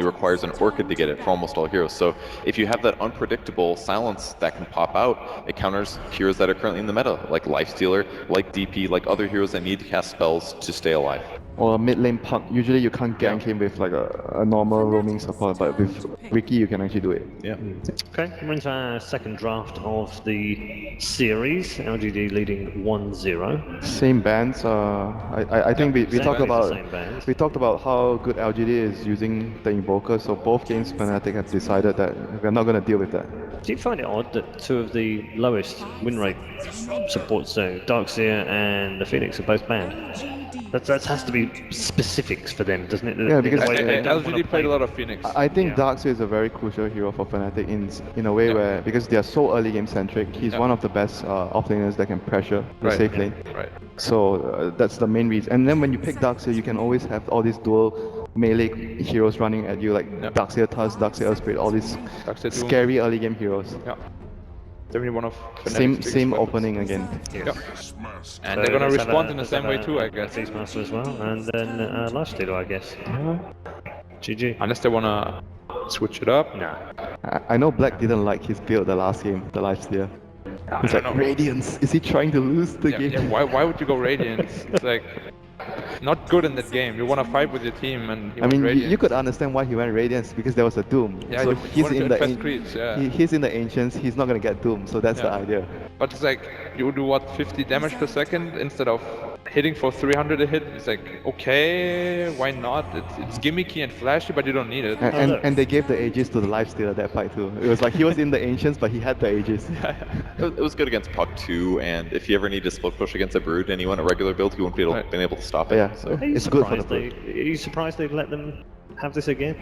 requires an Orchid to get it for almost all heroes. So if you have that unpredictable silence that can pop out, it counters heroes that are currently in the meta, like Lifestealer, like DP, like other heroes that need to cast spells to stay alive. Or a mid lane punk. Usually you can't gank him with like a normal roaming support, but with Ricky you can actually do it. Yeah. Okay, we're into our second draft of the series. LGD leading 1-0. Same bands. I think we talked about how good LGD is using the Invoker. So both games Fnatic have decided that we're not going to deal with that. Do you find it odd that two of the lowest win rate supports, so Darkseer and the Phoenix, are both banned? That has to be specifics for them, doesn't it? Yeah, because LGD played a lot of Phoenix. I think Darkseer is a very crucial hero for Fnatic in a way where, because they are so early game centric, he's one of the best offlaners that can pressure the safe lane. Right. So that's the main reason. And then when you pick Darkseer, you can always have all these dual melee heroes running at you, like Darkseer Tusk, Darkseer Earthspirit, all these scary early game heroes. Yeah. Definitely one of Fnatic's same opening again. Yeah. And they're gonna respond in the same way too, I guess. Beastmaster as well, and then Lifestealer, I guess. GG. Unless they wanna switch it up. Nah. I know Black didn't like his build the last game, the Lifestealer. He's like, Radiance, is he trying to lose the game? Yeah, why would you go Radiance? It's like not good in that game. You want to fight with your team, and I mean, you could understand why he went Radiance, because there was a Doom. Yeah, so he's in the he's in the Ancients. He's not gonna get Doom, so that's the idea. But it's like you do what, 50 damage per second instead of hitting for 300 a hit. It's like, okay, why not? It's gimmicky and flashy, but you don't need it. And they gave the Aegis to the Lifestealer that fight too. It was like he was in the Ancients, but he had the Aegis. It was good against Puck too, and if you ever need to split push against a Brood and you want a regular build, he won't be able to stop it. Yeah, so it's good for the Brood. Are you surprised they've let them have this again?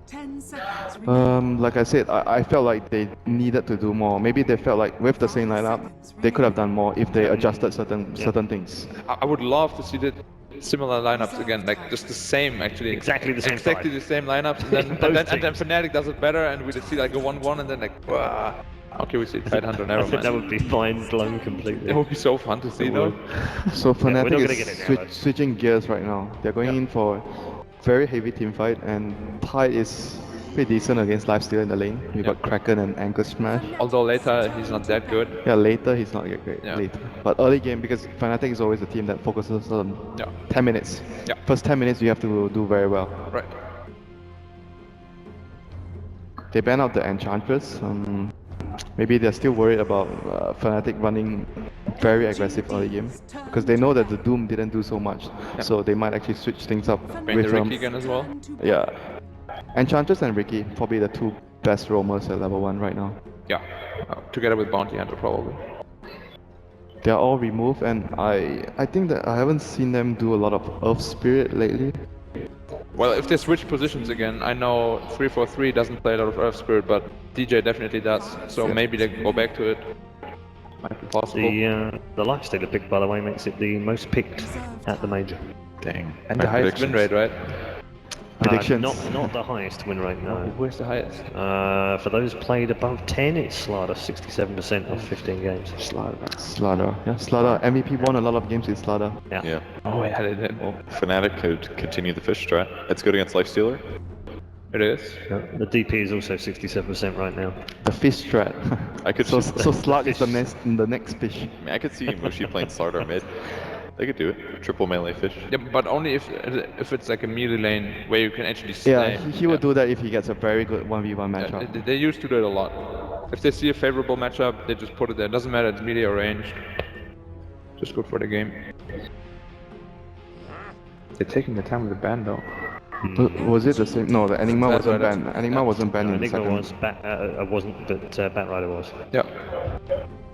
10 seconds. Like I said, I felt like they needed to do more. Maybe they felt like with the same lineup, they could have done more if they adjusted certain things. I would love to see the similar lineups again, like just the same actually. Exactly the same. Exactly the same lineups, and then Fnatic does it better, and we just see like a 1-1, and then like, wow. Okay, we see Tidehunter, never I think mind. that would be mind blown completely. It would be so fun to see though. So Fnatic we're not is switching gears right now. They're going in for very heavy team fight, and Tide is pretty decent against Lifestealer in the lane. You got Kraken and Anchor Smash. Although later he's not that good. Yeah, later he's not that great. Later. But early game, because Fnatic is always a team that focuses on 10 minutes. Yeah. First 10 minutes you have to do very well. Right. They ban out the Enchantress. Maybe they're still worried about Fnatic running very aggressive early game, because they know that the Doom didn't do so much, so they might actually switch things up with Ricky again as well. Yeah, Enchantress and Ricky probably the two best roamers at level 1 right now. Yeah, together with Bounty Hunter probably. They're all removed, and I think that I haven't seen them do a lot of Earth Spirit lately. Well, if they switch positions again, I know 343 doesn't play a lot of Earth Spirit, but DJ definitely does, so maybe they can go back to it. Might be possible. The Lifestealer pick, by the way, makes it the most picked at the major. Dang. And the highest win rate, right? Predictions? Not the highest win rate, no. Where's the highest? For those played above 10, it's Slaughter, 67% of 15 games. Slaughter. Yeah, Slaughter. MVP won a lot of games with Slaughter. Yeah. Oh yeah, they did. Well, Fnatic could continue the fish strat. It's good against Lifestealer. It is. The DP is also 67% right now. The fish strat. I could so Slug is the next fish. I mean, I could see Mushi playing Slaughter mid. They could do it. Triple melee fish. Yeah, but only if it's like a melee lane where you can actually slay. Yeah, he would do that if he gets a very good 1v1 matchup. Yeah, they used to do it a lot. If they see a favorable matchup, they just put it there. It doesn't matter, it's melee or ranged. Just good for the game. They're taking the time with the ban though. Was it the same? No, the Enigma wasn't banned. Enigma wasn't banned in the second. Enigma wasn't, but Batrider was. Yeah.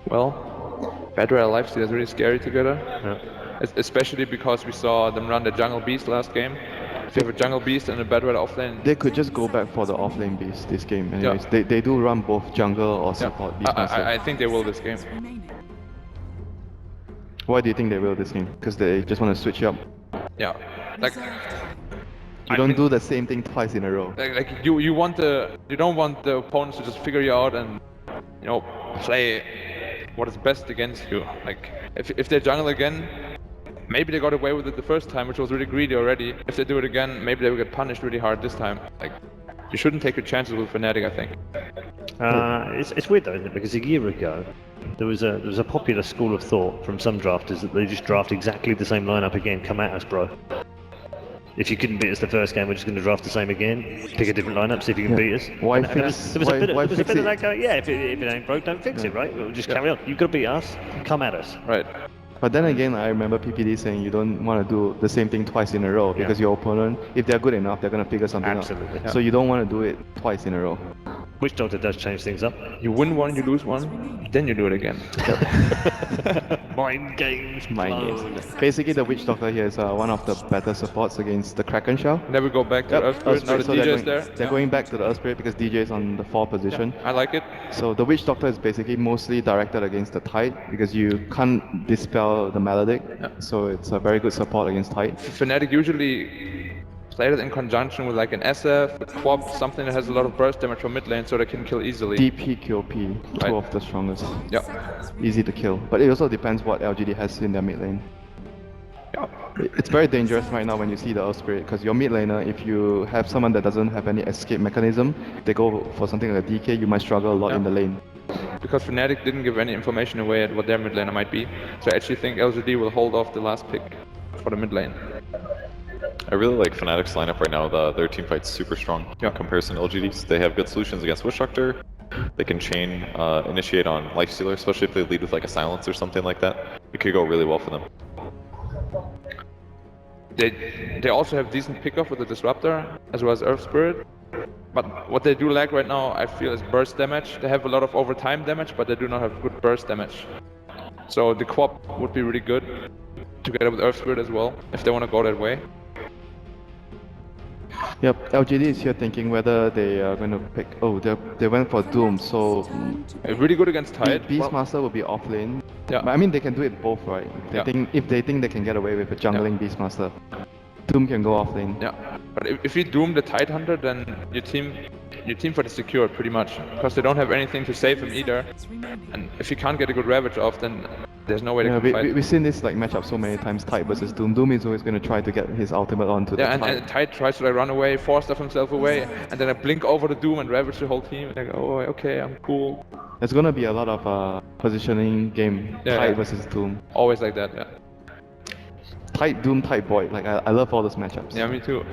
Well, Batrider and Lifestealer is really scary together. Yeah. Especially because we saw them run the Jungle Beast last game. If you have a Jungle Beast and a Batrider offlane... They could just go back for the offlane Beast this game anyways. They do run both jungle or support. I think they will this game. Why do you think they will this game? Because they just want to switch up? Yeah. Like... You don't do the same thing twice in a row. Like you don't want the opponents to just figure you out and play what is best against you. Like if they jungle again, maybe they got away with it the first time, which was really greedy already. If they do it again, maybe they will get punished really hard this time. Like, you shouldn't take your chances with Fnatic, I think. It's weird though, isn't it? Because a year ago, there was a popular school of thought from some drafters that they just draft exactly the same lineup again. Come at us, bro. If you couldn't beat us the first game, we're just going to draft the same again. Pick a different lineup, see if you can beat us. Why And fix- there was a why- bit, why there was a fix bit of it? that going, yeah, if it ain't broke, don't fix it, right? We'll just carry on. You've got to beat us, come at us. Right. But then again, I remember PPD saying you don't want to do the same thing twice in a row because your opponent, if they're good enough, they're going to figure something Absolutely. out. So you don't want to do it twice in a row. Witch Doctor does change things up. You win one, you lose one, then you do it again. Mind games. Mind closed. games. Basically, the Witch Doctor here is one of the better supports against the Kraken Shell. Then we go back to Earth Spirit. Now the so DJ they're is there. They're going back to the Earth Spirit because DJ is on the 4 position. I like it. So the Witch Doctor is basically mostly directed against the Tide because you can't dispel the Maledict. So it's a very good support against Tide. Fnatic usually play it in conjunction with like an SF, a Quap, something that has a lot of burst damage from mid lane so they can kill easily. DP, QOP, two Right. of the strongest. Yeah. Easy to kill. But it also depends what LGD has in their mid lane. Yeah. It's very dangerous right now when you see the Earth Spirit because your mid laner, if you have someone that doesn't have any escape mechanism, they go for something like a DK, you might struggle a lot in the lane. Because Fnatic didn't give any information away at what their mid laner might be. So I actually think LGD will hold off the last pick for the mid lane. I really like Fnatic's lineup right now. Their team fight's super strong in comparison to LGD's. They have good solutions against Witch Doctor. They can chain, initiate on Lifestealer, especially if they lead with like a silence or something like that. It could go really well for them. They also have decent pickoff with the Disruptor as well as Earth Spirit. But what they do lack right now, I feel, is burst damage. They have a lot of overtime damage, but they do not have good burst damage. So the Quap would be really good together with Earth Spirit as well, if they want to go that way. Yep, LGD is here thinking whether they are going to pick... Oh, they went for Doom, so... Really good against Tide. Beastmaster will be off lane. Yeah. But I mean, they can do it both, right? If they think they can get away with a jungling Beastmaster, Doom can go off lane. Yeah, but if you doom the Tide Hunter, then your team fight is secured pretty much, because they don't have anything to save him either. And if you can't get a good Ravage off, then there's no way they can fight. We've seen this like matchup so many times, Tide versus Doom. Doom is always going to try to get his ultimate onto the Tide. And Tide tries to like run away, force stuff himself away, and then I blink over the Doom and Ravage the whole team. Like, oh, okay, I'm cool. There's going to be a lot of positioning game, Tide versus Doom. Always like that, yeah. Tide, Doom, Tide, Void. Like, I love all those matchups. Yeah, me too.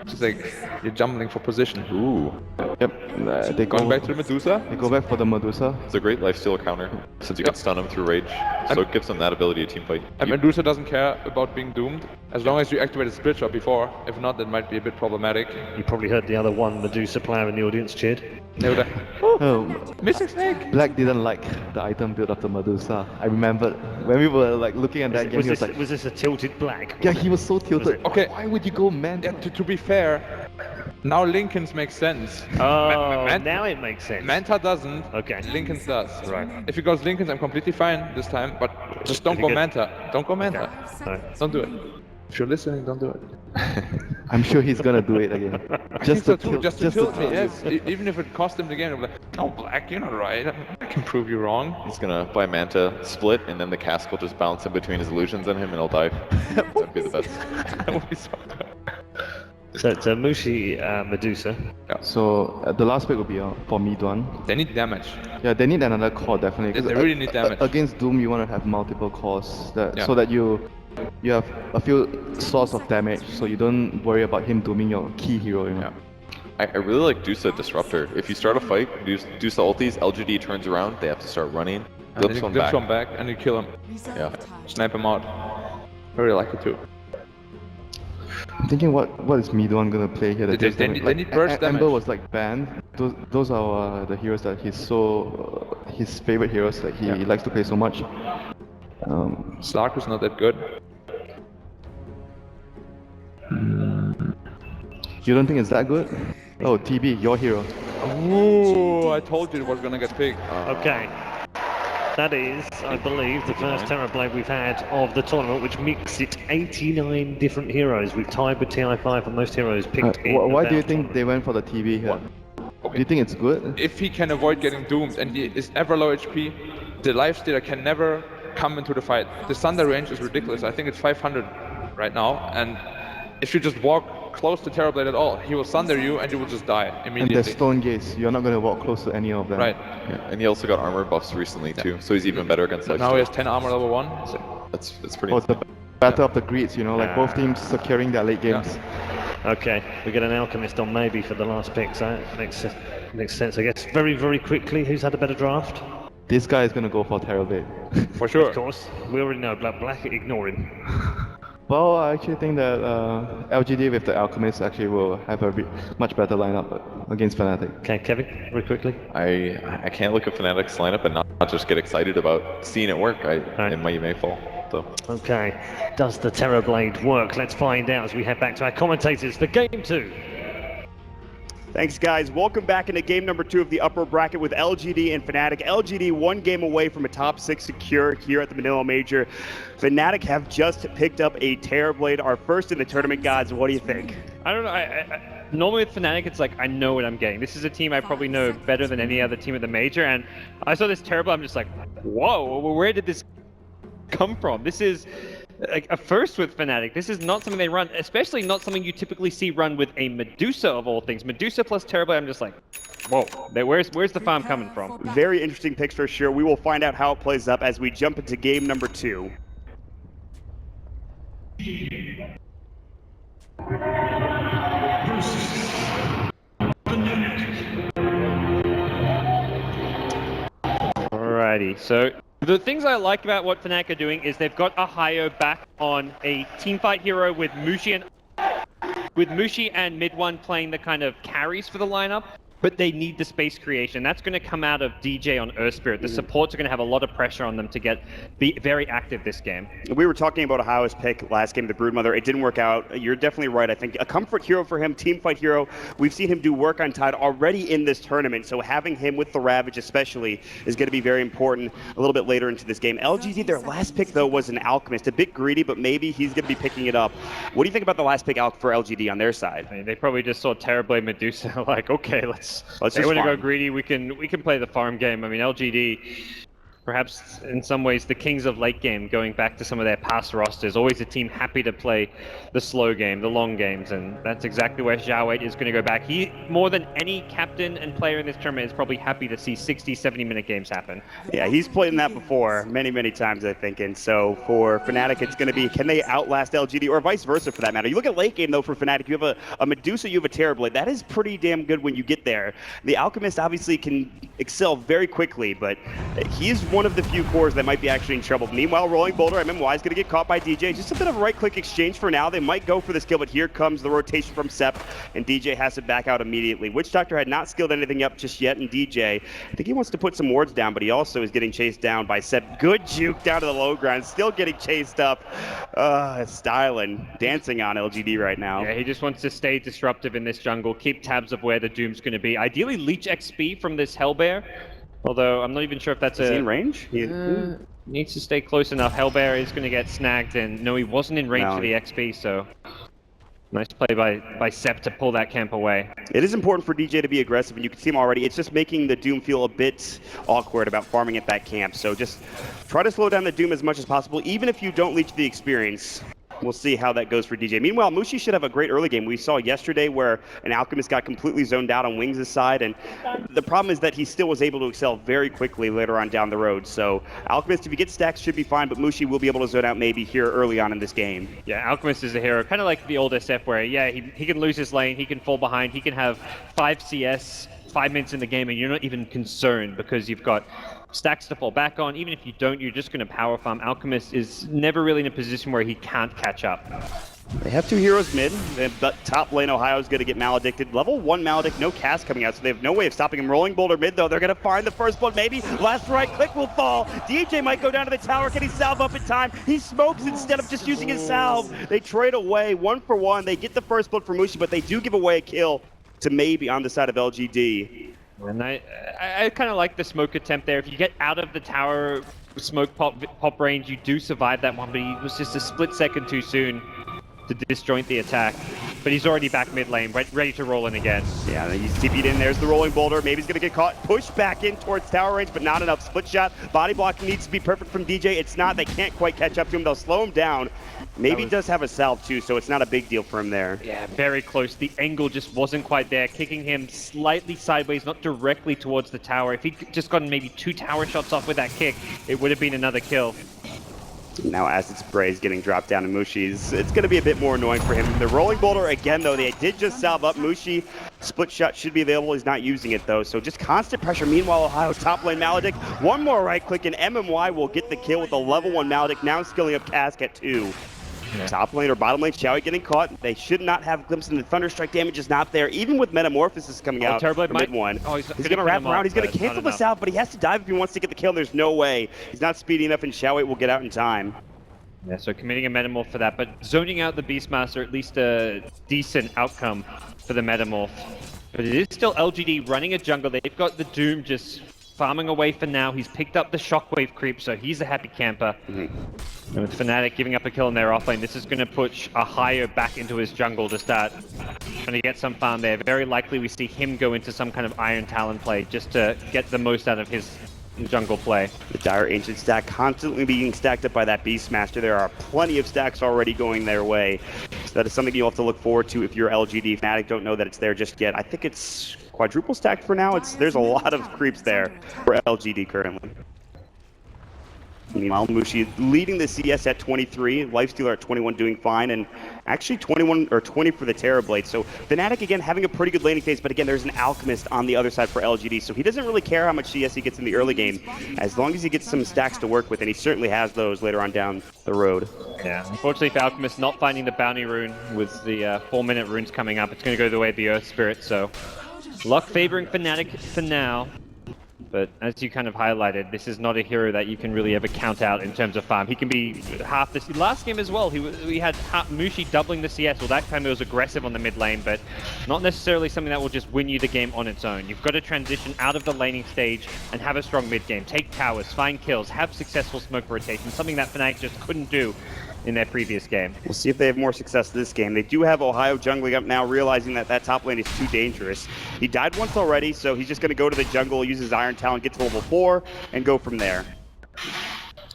It's like you're jumbling for position. Ooh. Yep, they Going back to the Medusa. They go back for the Medusa. It's a great lifesteal counter, since you can stun him through rage. So it gives them that ability to team fight. And Medusa doesn't care about being doomed, as long as you activated Split Shot before. If not, that might be a bit problematic. You probably heard the other one Medusa player in the audience cheered. They would Oh, missing snake! Black didn't like the item build of the Medusa. I remember when we were like looking at that game, he was like, Was this a tilted black? yeah, he was so tilted. Okay. Why would you go Manta? Yeah, to be fair, now Lincoln's makes sense. Oh, Man- now it makes sense. Manta doesn't. Okay. Lincoln's does. Right. If he goes Lincoln's, I'm completely fine this time, but just don't If go you get- Manta. Don't go Manta. Right. Don't do it. If you're listening, don't do it. I'm sure he's gonna do it again. I think so too, tilt- just to tilt me, tilt yes. Even if it cost him the game, I'm like, no, Black, you're not right. I can prove you wrong. He's gonna buy Manta, split, and then the cask will just bounce in between his illusions and him, and he'll die. That'd be the best. That would be so good. So it's a Mushi Medusa. So the last pick will be for Midwan. They need damage. Yeah, they need another core definitely. 'cause They really need damage. Against Doom, you want to have multiple cores Yeah. so that you have a few source of damage, so you don't worry about him dooming your key hero. You know. Yeah. I really like Dusa Disruptor. If you start a fight, Dusa ultis, LGD turns around, they have to start running, And then flips you one flip back. one back and you kill him. Yeah. Snipe him out. I really like it too. I'm thinking what is Midwan gonna play here? That They- deals they damage? need- they need burst Ember damage. was like banned. Those are the heroes that he's so his favorite heroes that he likes to play so much. Slark is not that good. You don't think it's that good? Oh, TB, your hero. Ooh, I told you it was gonna get picked. Okay. That is, I believe, the first Terrorblade we've had of the tournament, which makes it 89 different heroes. We've tied with TI5 for most heroes picked in Why do you about think they went for the TV here? Do you think it's good? If he can avoid getting doomed and he is ever low HP, the Lifestealer can never come into the fight. The Thunder range is ridiculous. I think it's 500 right now, and if you just walk close to Terrorblade at all, he will Thunder you and you will just die And immediately. there's stone gates. You're not going to walk close to any of them. Right. Yeah, and he also got armor buffs recently too, so he's even better against Now he has 10 armor level 1. So That's pretty. Oh, it's the battle of the greeds, you know, like both teams securing their late games. Okay, we get an Alchemist on maybe for the last pick, so that makes sense, I guess. Very, very quickly, who's had a better draft? This guy is going to go for Terrorblade. for sure. Of course, we already know Black ignore him. Well, I actually think that LGD with the Alchemist actually will have a much better lineup against Fnatic. Okay, Kevin, very quickly. I can't look at Fnatic's lineup and not just get excited about seeing it work. It may fall. So. Okay, does the Terrorblade work? Let's find out as we head back to our commentators for Game 2. Thanks, guys. Welcome back into game number 2 of the upper bracket with LGD and Fnatic. LGD 1 game away from a top 6 secure here at the Manila Major. Fnatic have just picked up a Terrorblade, our first in the tournament, gods. What do you think? I don't know. Normally with Fnatic, it's like, I know what I'm getting. This is a team I probably know better than any other team at the Major, and I saw this Terrorblade, I'm just like, whoa, where did this come from? This is like a first with Fnatic. This is not something they run, especially not something you typically see run with a Medusa of all things. Medusa plus Terrorblade, I'm just like, whoa, where's the farm coming from? Very interesting picks for sure. We will find out how it plays up as we jump into game number 2. Alrighty, so the things I like about what Fnatic are doing is they've got Ohio back on a teamfight hero with Mushi and Mid1 playing the kind of carries for the lineup, but they need the space creation. That's going to come out of DJ on Earth Spirit. The supports are going to have a lot of pressure on them to be very active this game. We were talking about Ohio's pick last game, the Broodmother. It didn't work out. You're definitely right. I think a comfort hero for him, team fight hero. We've seen him do work on Tide already in this tournament, so having him with the Ravage especially is going to be very important a little bit later into this game. LGD, their last pick though was an Alchemist. A bit greedy, but maybe he's going to be picking it up. What do you think about the last pick out for LGD on their side? I mean, they probably just saw Terrorblade Medusa like, okay, let's just want to go farm. greedy. We can play the farm game. I mean, LGD, perhaps in some ways the kings of late game, going back to some of their past rosters, always a team happy to play the slow game, the long games, and that's exactly where Xiao is going to go back. He, more than any captain and player in this tournament, is probably happy to see 60, 70-minute games happen. Yeah, he's played in that before many, many times, I think, and so for Fnatic, it's going to be, can they outlast LGD, or vice versa for that matter? You look at late game, though, for Fnatic, you have a Medusa, you have a Terrorblade. That is pretty damn good when you get there. The Alchemist obviously can excel very quickly, but he's one of the few cores that might be actually in trouble. Meanwhile, Rolling Boulder, MMY is going to get caught by DJ. Just a bit of a right-click exchange for now. They might go for this kill, but here comes the rotation from Sep, and DJ has to back out immediately. Witch Doctor had not skilled anything up just yet, and DJ, I think he wants to put some wards down, but he also is getting chased down by Sep. Good juke down to the low ground, still getting chased up. Styling, dancing on LGD right now. Yeah, he just wants to stay disruptive in this jungle, keep tabs of where the Doom's going to be. Ideally, leech XP from this Hellbear, although I'm not even sure if that's Is he in range? Needs to stay close enough. Hellbear is going to get snagged, and no, he wasn't in range No. for the XP, so nice play by Sep to pull that camp away. It is important for DJ to be aggressive, and you can see him already. It's just making the Doom feel a bit awkward about farming at that camp. So just try to slow down the Doom as much as possible, even if you don't leech the experience. We'll see how that goes for DJ. Meanwhile, Mushi should have a great early game. We saw yesterday where an Alchemist got completely zoned out on Wings' side, and the problem is that he still was able to excel very quickly later on down the road. So Alchemist, if you get stacks, should be fine, but Mushi will be able to zone out maybe here early on in this game. Yeah, Alchemist is a hero, kind of like the old SF where, yeah, he can lose his lane, he can fall behind, he can have 5 CS, 5 minutes in the game, and you're not even concerned because you've got stacks to fall back on. Even if you don't, you're just going to power farm. Alchemist is never really in a position where he can't catch up. They have 2 heroes mid. The top lane, Ohio, is going to get Maledicted. Level 1 Maledict, no cast coming out, so they have no way of stopping him. Rolling Boulder mid, though. They're going to find the first blood, maybe. Last right click will fall. DJ might go down to the tower. Can he salve up in time? He smokes instead of just using his salve. They trade away 1 for 1. They get the first blood for Mushi, but they do give away a kill to maybe on the side of LGD. And I kind of like the smoke attempt there. If you get out of the tower smoke pop range, you do survive that one, but he was just a split second too soon to disjoint the attack. but he's already back mid lane, ready to roll in again. Yeah, he's TP'd in. There's the rolling boulder. Maybe he's going to get caught. Pushed back in towards tower range, but not enough. Split shot. Body block needs to be perfect from DJ. It's not. They can't quite catch up to him. They'll slow him down. Maybe he does have a salve too, so it's not a big deal for him there. Yeah, very close. The angle just wasn't quite there, kicking him slightly sideways, not directly towards the tower. If he'd just gotten maybe 2 tower shots off with that kick, it would have been another kill. Now Acid Spray is getting dropped down to Mushi's. It's going to be a bit more annoying for him. The rolling boulder, again, though, they did just salve up Mushi. Split shot should be available. He's not using it, though. So just constant pressure. Meanwhile, Ohio top lane Maledict. One more right click, and MMY will get the kill with the level 1 Maledict. Now skilling up Cask at 2. Yeah. Top lane or bottom lane, Xiaoyi getting caught. They should not have glimpses, and the Thunderstrike damage is not there. Even with Metamorphosis coming out from mid 1. Oh, he's going to wrap around. He's going to cancel this out, but he has to dive if he wants to get the kill. There's no way. He's not speedy enough, and Xiaoyi will get out in time. Yeah, so committing a Metamorph for that, but zoning out the Beastmaster, at least a decent outcome for the Metamorph. But it is still LGD running a jungle. They've got the Doom just farming away for now. He's picked up the Shockwave creep, so he's a happy camper. And with Fnatic giving up a kill in their offlane, this is going to push Ohio back into his jungle to start trying to get some farm there. Very likely we see him go into some kind of Iron Talon play just to get the most out of his jungle play. The Dire Ancient stack constantly being stacked up by that Beastmaster. There are plenty of stacks already going their way. So that is something you'll have to look forward to if you're LGD. Fnatic don't know that it's there just yet. I think it's quadruple stacked for now. There's a lot of creeps there for LGD currently. Meanwhile, Mushi leading the CS at 23, Lifestealer at 21 doing fine, and actually 21 or 20 for the Terrorblade. So Fnatic again having a pretty good laning phase, but again there's an Alchemist on the other side for LGD, so he doesn't really care how much CS he gets in the early game, as long as he gets some stacks to work with, and he certainly has those later on down the road. Yeah, unfortunately for Alchemist not finding the bounty rune with the 4-minute runes coming up, it's going to go the way of the Earth Spirit, so luck favoring Fnatic for now. But as you kind of highlighted, this is not a hero that you can really ever count out in terms of farm. He can be half this. Last game as well, we had Mushi doubling the CS. Well, that time it was aggressive on the mid lane, but not necessarily something that will just win you the game on its own. You've got to transition out of the laning stage and have a strong mid game. Take towers, find kills, have successful smoke rotation, something that Fnatic just couldn't do in their previous game. We'll see if they have more success this game. They do have Ohio jungling up now, realizing that that top lane is too dangerous. He died once already, so he's just going to go to the jungle, use his Iron Talon, get to level 4, and go from there.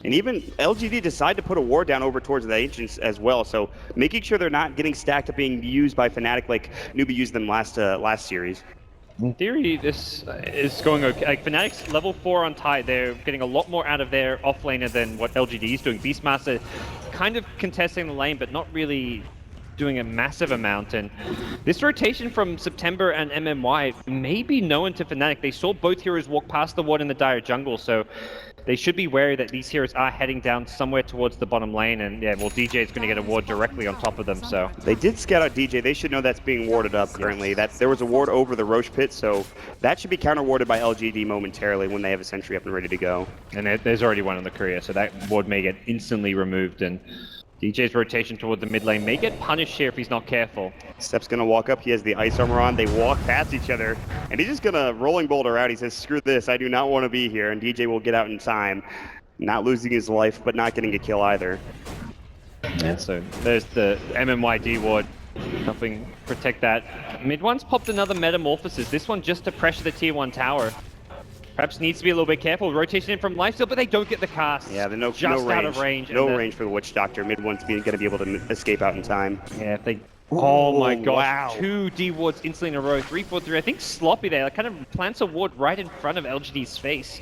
And even LGD decide to put a ward down over towards the Ancients as well, so making sure they're not getting stacked up being used by Fnatic like Newbie used them last series. In theory, this is going okay. Like, Fnatic's level 4 on Tide, they're getting a lot more out of their offlaner than what LGD is doing. Beastmaster kind of contesting the lane, but not really doing a massive amount. And this rotation from September and MMY may be known to Fnatic. They saw both heroes walk past the ward in the Dire jungle, so they should be wary that these heroes are heading down somewhere towards the bottom lane, and yeah, well, DJ is going to get a ward directly on top of them, so. They did scout out DJ. They should know that's being warded up currently. That there was a ward over the Roche pit, so that should be counter-warded by LGD momentarily when they have a sentry up and ready to go. And there's already one on the courier, so that ward may get instantly removed, and DJ's rotation toward the mid lane may get punished here if he's not careful. Steph's gonna walk up, he has the ice armor on, they walk past each other, and he's just gonna rolling boulder out. He says, screw this, I do not want to be here, and DJ will get out in time. Not losing his life, but not getting a kill either. And so there's the MMYD ward, helping protect that. Mid one's popped another Metamorphosis, this one just to pressure the tier 1 tower. Perhaps needs to be a little bit careful. Rotation in from Lifesteal, but they don't get the cast. Yeah, they're just no range. Out of range. No range for the Witch Doctor. Mid one's going to be able to escape out in time. Yeah, if they... Oh my gosh, wow. 2 D wards instantly in a row. 3-4-3. I think Sloppy there kind of plants a ward right in front of LGD's face.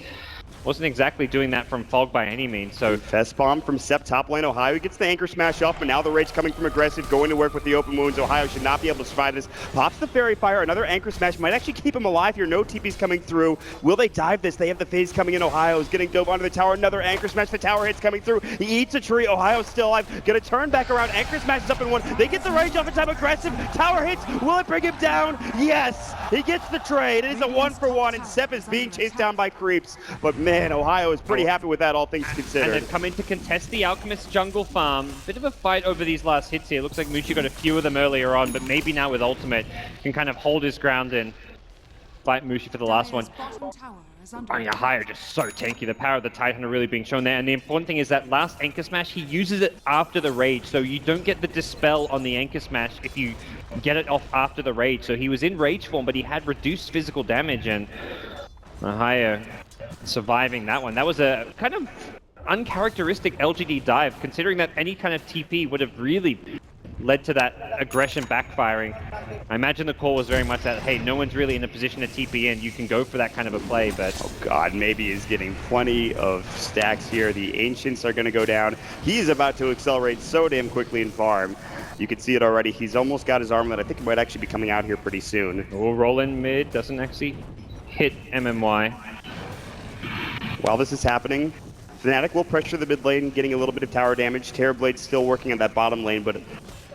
Wasn't exactly doing that from Fog by any means, so... Fest bomb from Sep top lane. Ohio gets the anchor smash off, but now the rage coming from aggressive, going to work with the open wounds. Ohio should not be able to survive this. Pops the fairy fire, another anchor smash might actually keep him alive here. No TP's coming through. Will they dive this? They have the phase coming in. Ohio is getting dove onto the tower. Another anchor smash. The tower hits coming through. He eats a tree. Ohio's still alive. Gonna turn back around. Anchor smashes up in one. They get the rage off in time. Aggressive. Tower hits. Will it bring him down? Yes! He gets the trade. It is a 1-for-1, and Sep is being chased down by creeps. But man, Ohio is pretty happy with that, all things considered. And they've come in to contest the Alchemist jungle farm. Bit of a fight over these last hits here. Looks like Mushi got a few of them earlier on, but maybe now with ultimate can kind of hold his ground in. fight Mushi for the last one. Dire's bottom tower is under I mean, Ahaya just so tanky. The power of the Tidehunter really being shown there. And the important thing is that last Anchor Smash, he uses it after the Rage. So you don't get the Dispel on the Anchor Smash if you get it off after the Rage. So he was in Rage form, but he had reduced physical damage. And Ahaya surviving that one. That was a kind of uncharacteristic LGD dive, considering that any kind of TP would have really led to that aggression backfiring. I imagine the call was very much that, hey, no one's really in a position to TP in, you can go for that kind of a play, but... Oh god, maybe is getting plenty of stacks here. The Ancients are going to go down. He's about to accelerate so damn quickly in farm. You can see it already. He's almost got his armlet. I think it might actually be coming out here pretty soon. Oh, roll in mid, doesn't actually hit MMY. While this is happening, Fnatic will pressure the mid lane, getting a little bit of tower damage. Terrorblade's still working on that bottom lane, but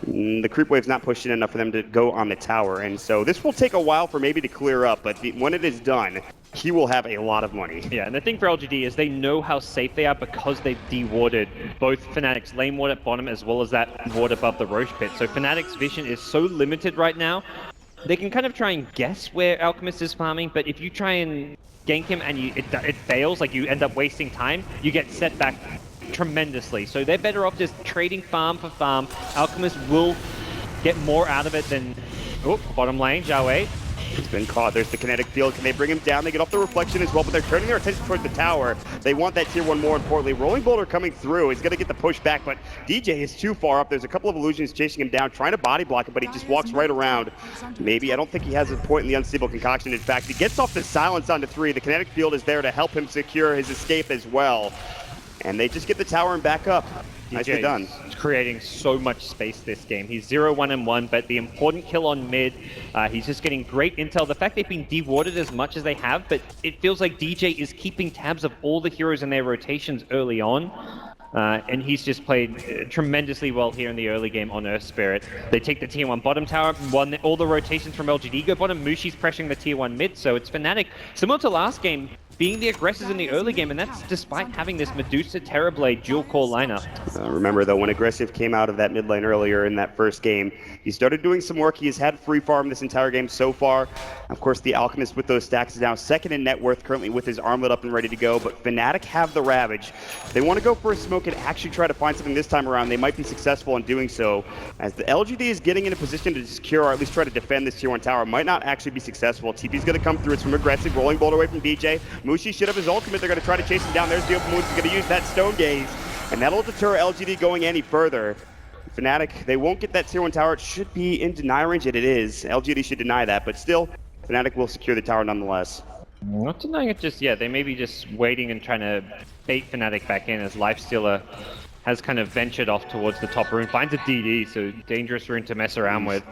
the creep wave's not pushing enough for them to go on the tower. And so this will take a while for maybe to clear up, but when it is done, he will have a lot of money. Yeah, and the thing for LGD is they know how safe they are because they've de-warded both Fnatic's lane ward at bottom as well as that ward above the Roche pit. So Fnatic's vision is so limited right now, they can kind of try and guess where Alchemist is farming, but if you try and gank him and it fails, like you end up wasting time, you get set back tremendously. So they're better off just trading farm for farm. Alchemist will get more out of it than... Oh, bottom lane, Jiawei. It's been caught. There's the kinetic field. Can they bring him down? They get off the reflection as well, but they're turning their attention towards the tower. They want that tier 1 more importantly. Rolling Boulder coming through. He's going to get the push back, but DJ is too far up. There's a couple of illusions chasing him down, trying to body block him, but he just walks right around. Maybe. I don't think he has a point in the unstable concoction. In fact, he gets off the silence onto 3. The kinetic field is there to help him secure his escape as well. And they just get the tower and back up. Nicely done. He's creating so much space this game. He's 0-1-1, but the important kill on mid, he's just getting great intel. The fact they've been de-warded as much as they have, but it feels like DJ is keeping tabs of all the heroes in their rotations early on. And he's just played tremendously well here in the early game on Earth Spirit. They take the tier 1 bottom tower, all the rotations from LGD go bottom. Mushi's pressuring the tier 1 mid, so it's Fnatic, similar to last game, being the aggressors in the early game, and that's despite having this Medusa Terrorblade dual core lineup. Remember though, when Aggressive came out of that mid lane earlier in that first game, he started doing some work. He has had free farm this entire game so far. Of course, the Alchemist with those stacks is now second in net worth, currently with his armlet up and ready to go, but Fnatic have the Ravage. If they want to go for a smoke and actually try to find something this time around, they might be successful in doing so, as the LGD is getting in a position to secure or at least try to defend this tier 1 tower. Might not actually be successful. TP's going to come through. It's from Aggressive, rolling bolt away from DJ. Mushi should have his ultimate. They're going to try to chase him down. There's the open wounds. He's going to use that Stone Gaze, and that'll deter LGD going any further. Fnatic, they won't get that tier 1 tower. It should be in deny range, and it is. LGD should deny that, but still, Fnatic will secure the tower nonetheless. Not denying it just yet. They may be just waiting and trying to bait Fnatic back in as Lifestealer has kind of ventured off towards the top rune. Finds a DD, so dangerous rune to mess around with.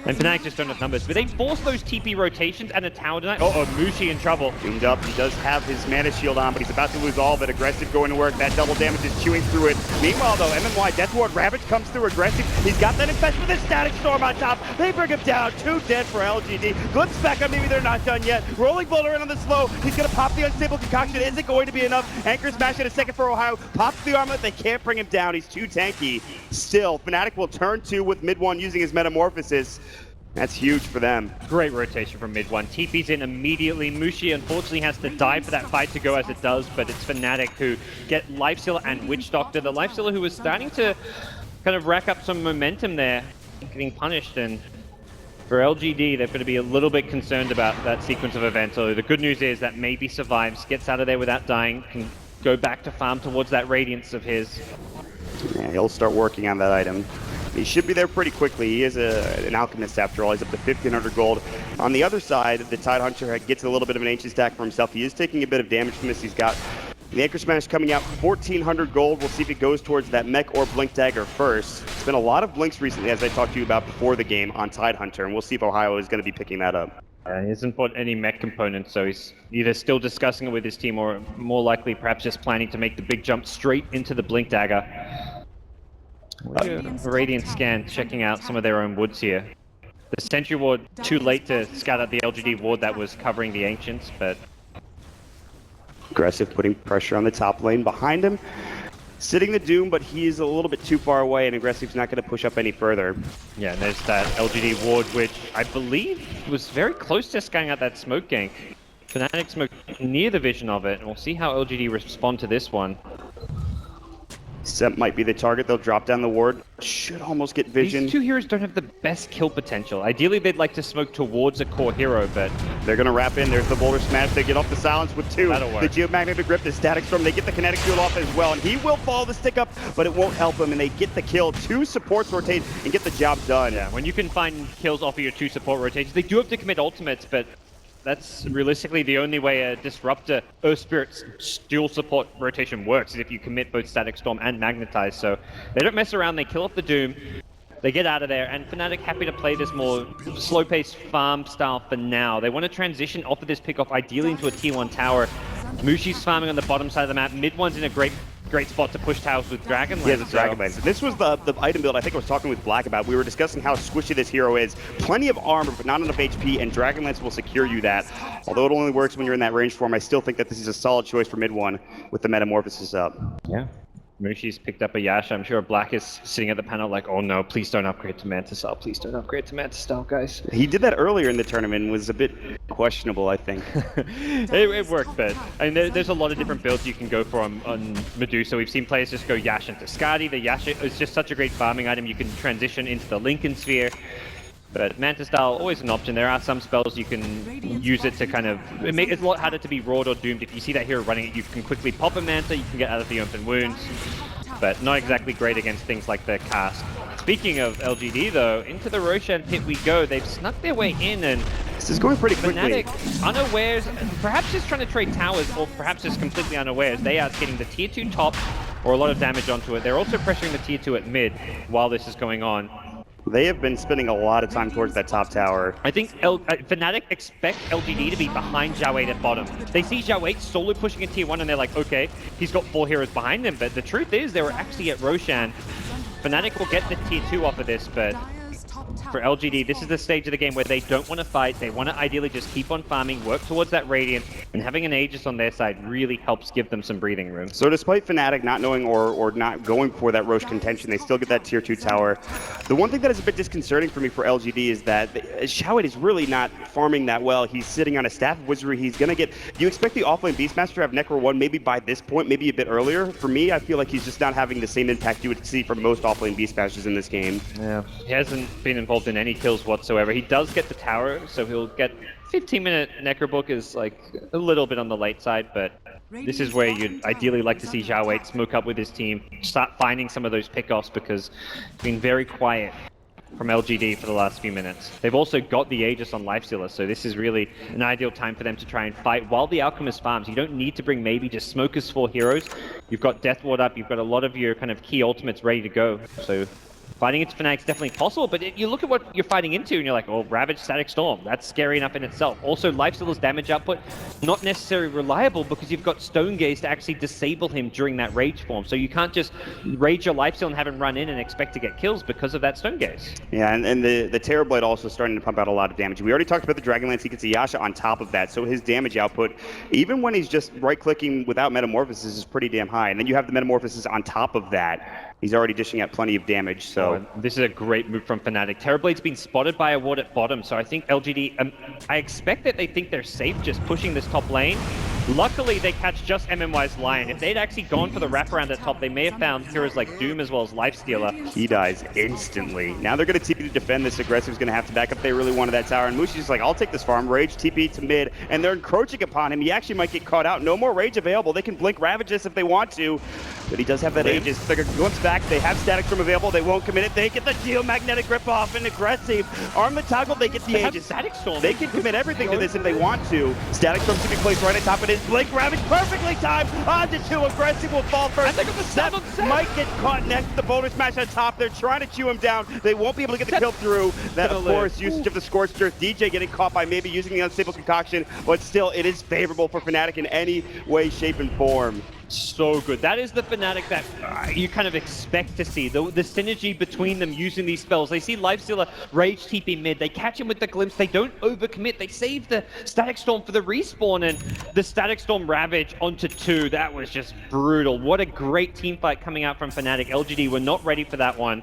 And Fnatic just don't have numbers, but they force those TP rotations and a tower tonight. Uh-oh, Mushi in trouble. Tuned up, he does have his mana shield on, but he's about to lose all of it. Aggressive going to work, that double damage is chewing through it. Meanwhile though, MMY, Death Ward, Ravage comes through. Aggressive, he's got that infest with a Static Storm on top. They bring him down, 2 dead for LGD. Glimpse back up, maybe they're not done yet. Rolling Boulder in on the slow, he's gonna pop the unstable concoction. Is it going to be enough? Anchor smash in a second for Ohio, pops the armlet, they can't bring him down, he's too tanky. Still, Fnatic will turn 2 with mid 1 using his Metamorphosis. That's huge for them. Great rotation from mid 1. TP's in immediately. Mushi unfortunately has to die for that fight to go as it does, but it's Fnatic who get Lifestealer and Witch Doctor. The Lifestealer who was starting to kind of rack up some momentum there, getting punished, and for LGD, they're going to be a little bit concerned about that sequence of events. So the good news is that maybe survives, gets out of there without dying, can go back to farm towards that Radiance of his. Yeah, he'll start working on that item. He should be there pretty quickly. He is an Alchemist after all. He's up to 1,500 gold. On the other side, the Tidehunter gets a little bit of an Ancient stack for himself. He is taking a bit of damage from this. He's got the Anchor Smash coming out, 1,400 gold. We'll see if it goes towards that Mech or Blink Dagger first. It's been a lot of Blinks recently, as I talked to you about before the game on Tidehunter, and we'll see if Ohio is going to be picking that up. He hasn't bought any mech components, so he's either still discussing it with his team or more likely perhaps just planning to make the big jump straight into the Blink Dagger. Radiant Scan checking out some of their own woods here. The Sentry Ward too late to scout out the LGD ward that was covering the Ancients, but... Aggressive putting pressure on the top lane behind him. sitting the Doom, but he's a little bit too far away, and Aggressive's not going to push up any further. Yeah, and there's that LGD ward, which I believe was very close to scanning out that smoke gank. Fnatic smoke near the vision of it, and we'll see how LGD respond to this one. Sep might be the target. They'll drop down the ward. Should almost get vision. These two heroes don't have the best kill potential. Ideally, they'd like to smoke towards a core hero, but They're going to wrap in. There's the boulder smash. They get off the silence with 2. That'll work. The geomagnetic grip, the static storm. They get the kinetic shield off as well, and he will follow the stick up, but it won't help him, and they get the kill. 2 supports rotate and get the job done. yeah, when you can find kills off of your 2 support rotations, they do have to commit ultimates, but that's realistically the only way a Disruptor Earth Spirit's dual support rotation works, is if you commit both Static Storm and Magnetize. So they don't mess around, they kill off the Doom, they get out of there, and Fnatic happy to play this more slow-paced farm style for now. They want to transition off of this pickoff, ideally into a T1 tower. Mushi's farming on the bottom side of the map, mid one's in a great spot to push towers with Dragon Lance. He has a Dragon Lance. This was the item build I think I was talking with Black about. We were discussing how squishy this hero is. Plenty of armor, but not enough HP, and Dragon Lance will secure you that. Although it only works when you're in that range form, I still think that this is a solid choice for mid one with the Metamorphosis up. Yeah. Mushi's picked up a Yasha. I'm sure Black is sitting at the panel like, oh no, please don't upgrade to Mantis Style. Please don't upgrade to Mantis Style, guys. He did that earlier in the tournament and was a bit questionable, I think. it worked, but I mean, there's a lot of different builds you can go for on Medusa. We've seen players just go Yasha into Skadi. The Yasha is just such a great farming item. You can transition into the Lincoln Sphere. But Mantis Style, always an option. There are some spells you can use it to kind of... It's a lot harder to be Rawed or Doomed. If you see that hero running it, you can quickly pop a Manta, you can get out of the open wounds. But not exactly great against things like the cast. Speaking of LGD though, into the Roshan pit we go. They've snuck their way in, and this is going pretty quickly. Fnatic, unawares, perhaps just trying to trade towers, or perhaps just completely unawares. They are getting the tier 2 top, or a lot of damage onto it. They're also pressuring the tier 2 at mid while this is going on. They have been spending a lot of time towards that top tower. I think Fnatic expect LGD to be behind Zhao 8 at bottom. They see Zhao 8 solo pushing in tier 1 and they're like, okay, he's got 4 heroes behind him, but the truth is they were actually at Roshan. Fnatic will get the tier 2 off of this, but for LGD, this is the stage of the game where they don't want to fight. They want to ideally just keep on farming, work towards that Radiant, and having an Aegis on their side really helps give them some breathing room. So despite Fnatic not knowing or not going for that Roche contention, they still get that tier 2 tower. The one thing that is a bit disconcerting for me for LGD is that Zhao 8 is really not farming that well. He's sitting on a Staff of Wizardry. He's going to get... You expect the offlane Beastmaster to have Necro 1 maybe by this point, maybe a bit earlier. For me, I feel like he's just not having the same impact you would see from most offlane Beastmasters in this game. Yeah, he hasn't been involved in any kills whatsoever. He does get the tower, so he'll get 15-minute Necrobook is like a little bit on the late side, but this is where you'd ideally like to see Zhao 8 smoke up with his team, start finding some of those pickoffs, because it's been very quiet from LGD for the last few minutes. They've also got the Aegis on Lifestealer, so this is really an ideal time for them to try and fight while the Alchemist farms. You don't need to bring maybe just Smokers 4 heroes. You've got Death Ward up, you've got a lot of your kind of key ultimates ready to go, so fighting into Fnatic is definitely possible, but you look at what you're fighting into and you're like, oh, Ravage, Static Storm, that's scary enough in itself. Also, Lifestealer's damage output, not necessarily reliable because you've got Stone Gaze to actually disable him during that Rage form. So you can't just Rage your Lifesteal and have him run in and expect to get kills because of that Stone Gaze. Yeah, and the Terrorblade also starting to pump out a lot of damage. We already talked about the Dragonlance, he gets a Yasha on top of that, so his damage output, even when he's just right-clicking without Metamorphosis, is pretty damn high. And then you have the Metamorphosis on top of that. He's already dishing out plenty of damage, so... Oh, this is a great move from Fnatic. Terrorblade's been spotted by a ward at bottom, so I think LGD... I expect that they think they're safe just pushing this top lane. Luckily, they catch just MMY's Lion. If they'd actually gone for the wraparound at top, they may have found heroes like Doom as well as Lifestealer. He dies instantly. Now they're going to TP to defend this. Aggressive's going to have to back up. They really wanted that tower, and Mushi's just like, I'll take this farm. Rage TP to mid, and they're encroaching upon him. He actually might get caught out. No more Rage available. They can blink Ravage this if they want to, but he does have that Aegis. They're going back. They have Static Storm available. They won't commit it. They get the Geomagnetic Grip off, and Aggressive. Arm the toggle. They get the Aegis. Static Storm. They can commit everything to this if they want to. Static Storm to be placed right on top of his blink. Ravage perfectly timed onto 2. Aggressive will fall first. And they got the seven. Might get caught next. The boulder smash on top. They're trying to chew him down. They won't be able to get the kill through. That, of course, usage of the Scorched Earth. DJ getting caught by maybe using the Unstable Concoction, but still, it is favorable for Fnatic in any way, shape, and form. so good. That is the Fnatic that you kind of expect to see. The synergy between them using these spells. They see Lifestealer Rage TP mid. They catch him with the glimpse. They don't overcommit. They save the Static Storm for the respawn, and the Static Storm Ravage onto 2. That was just brutal. What a great team fight coming out from Fnatic. LGD were not ready for that one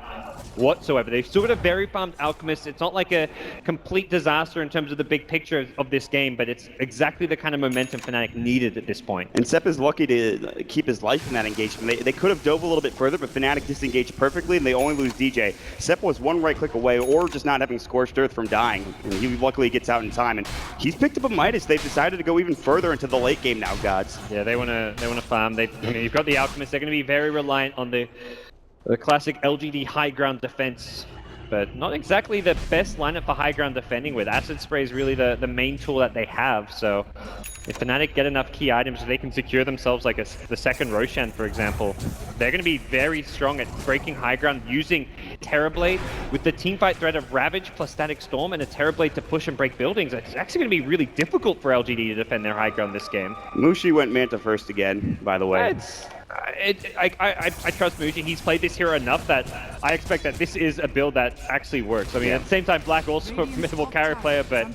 whatsoever. They've still got a very farmed Alchemist. It's not like a complete disaster in terms of the big picture of this game, but it's exactly the kind of momentum Fnatic needed at this point. And Sepp is lucky to keep his life in that engagement. They could have dove a little bit further, but Fnatic disengaged perfectly, and they only lose DJ. Sepp was one right click away, or just not having Scorched Earth from dying, and he luckily gets out in time. And he's picked up a Midas. They've decided to go even further into the late game now, gods. Yeah, they want to farm. You've got the Alchemist. They're going to be very reliant on the classic LGD high ground defense, but not exactly the best lineup for high ground defending with. Acid Spray is really the main tool that they have, so if Fnatic get enough key items, they can secure themselves like the second Roshan, for example. They're going to be very strong at breaking high ground using Terrorblade with the teamfight threat of Ravage plus Static Storm and a Terrorblade to push and break buildings. It's actually going to be really difficult for LGD to defend their high ground this game. Mushi went Manta first again, by the way. I trust Muji. He's played this hero enough that I expect that this is a build that actually works. I mean, at the same time, Black also a formidable carry player, but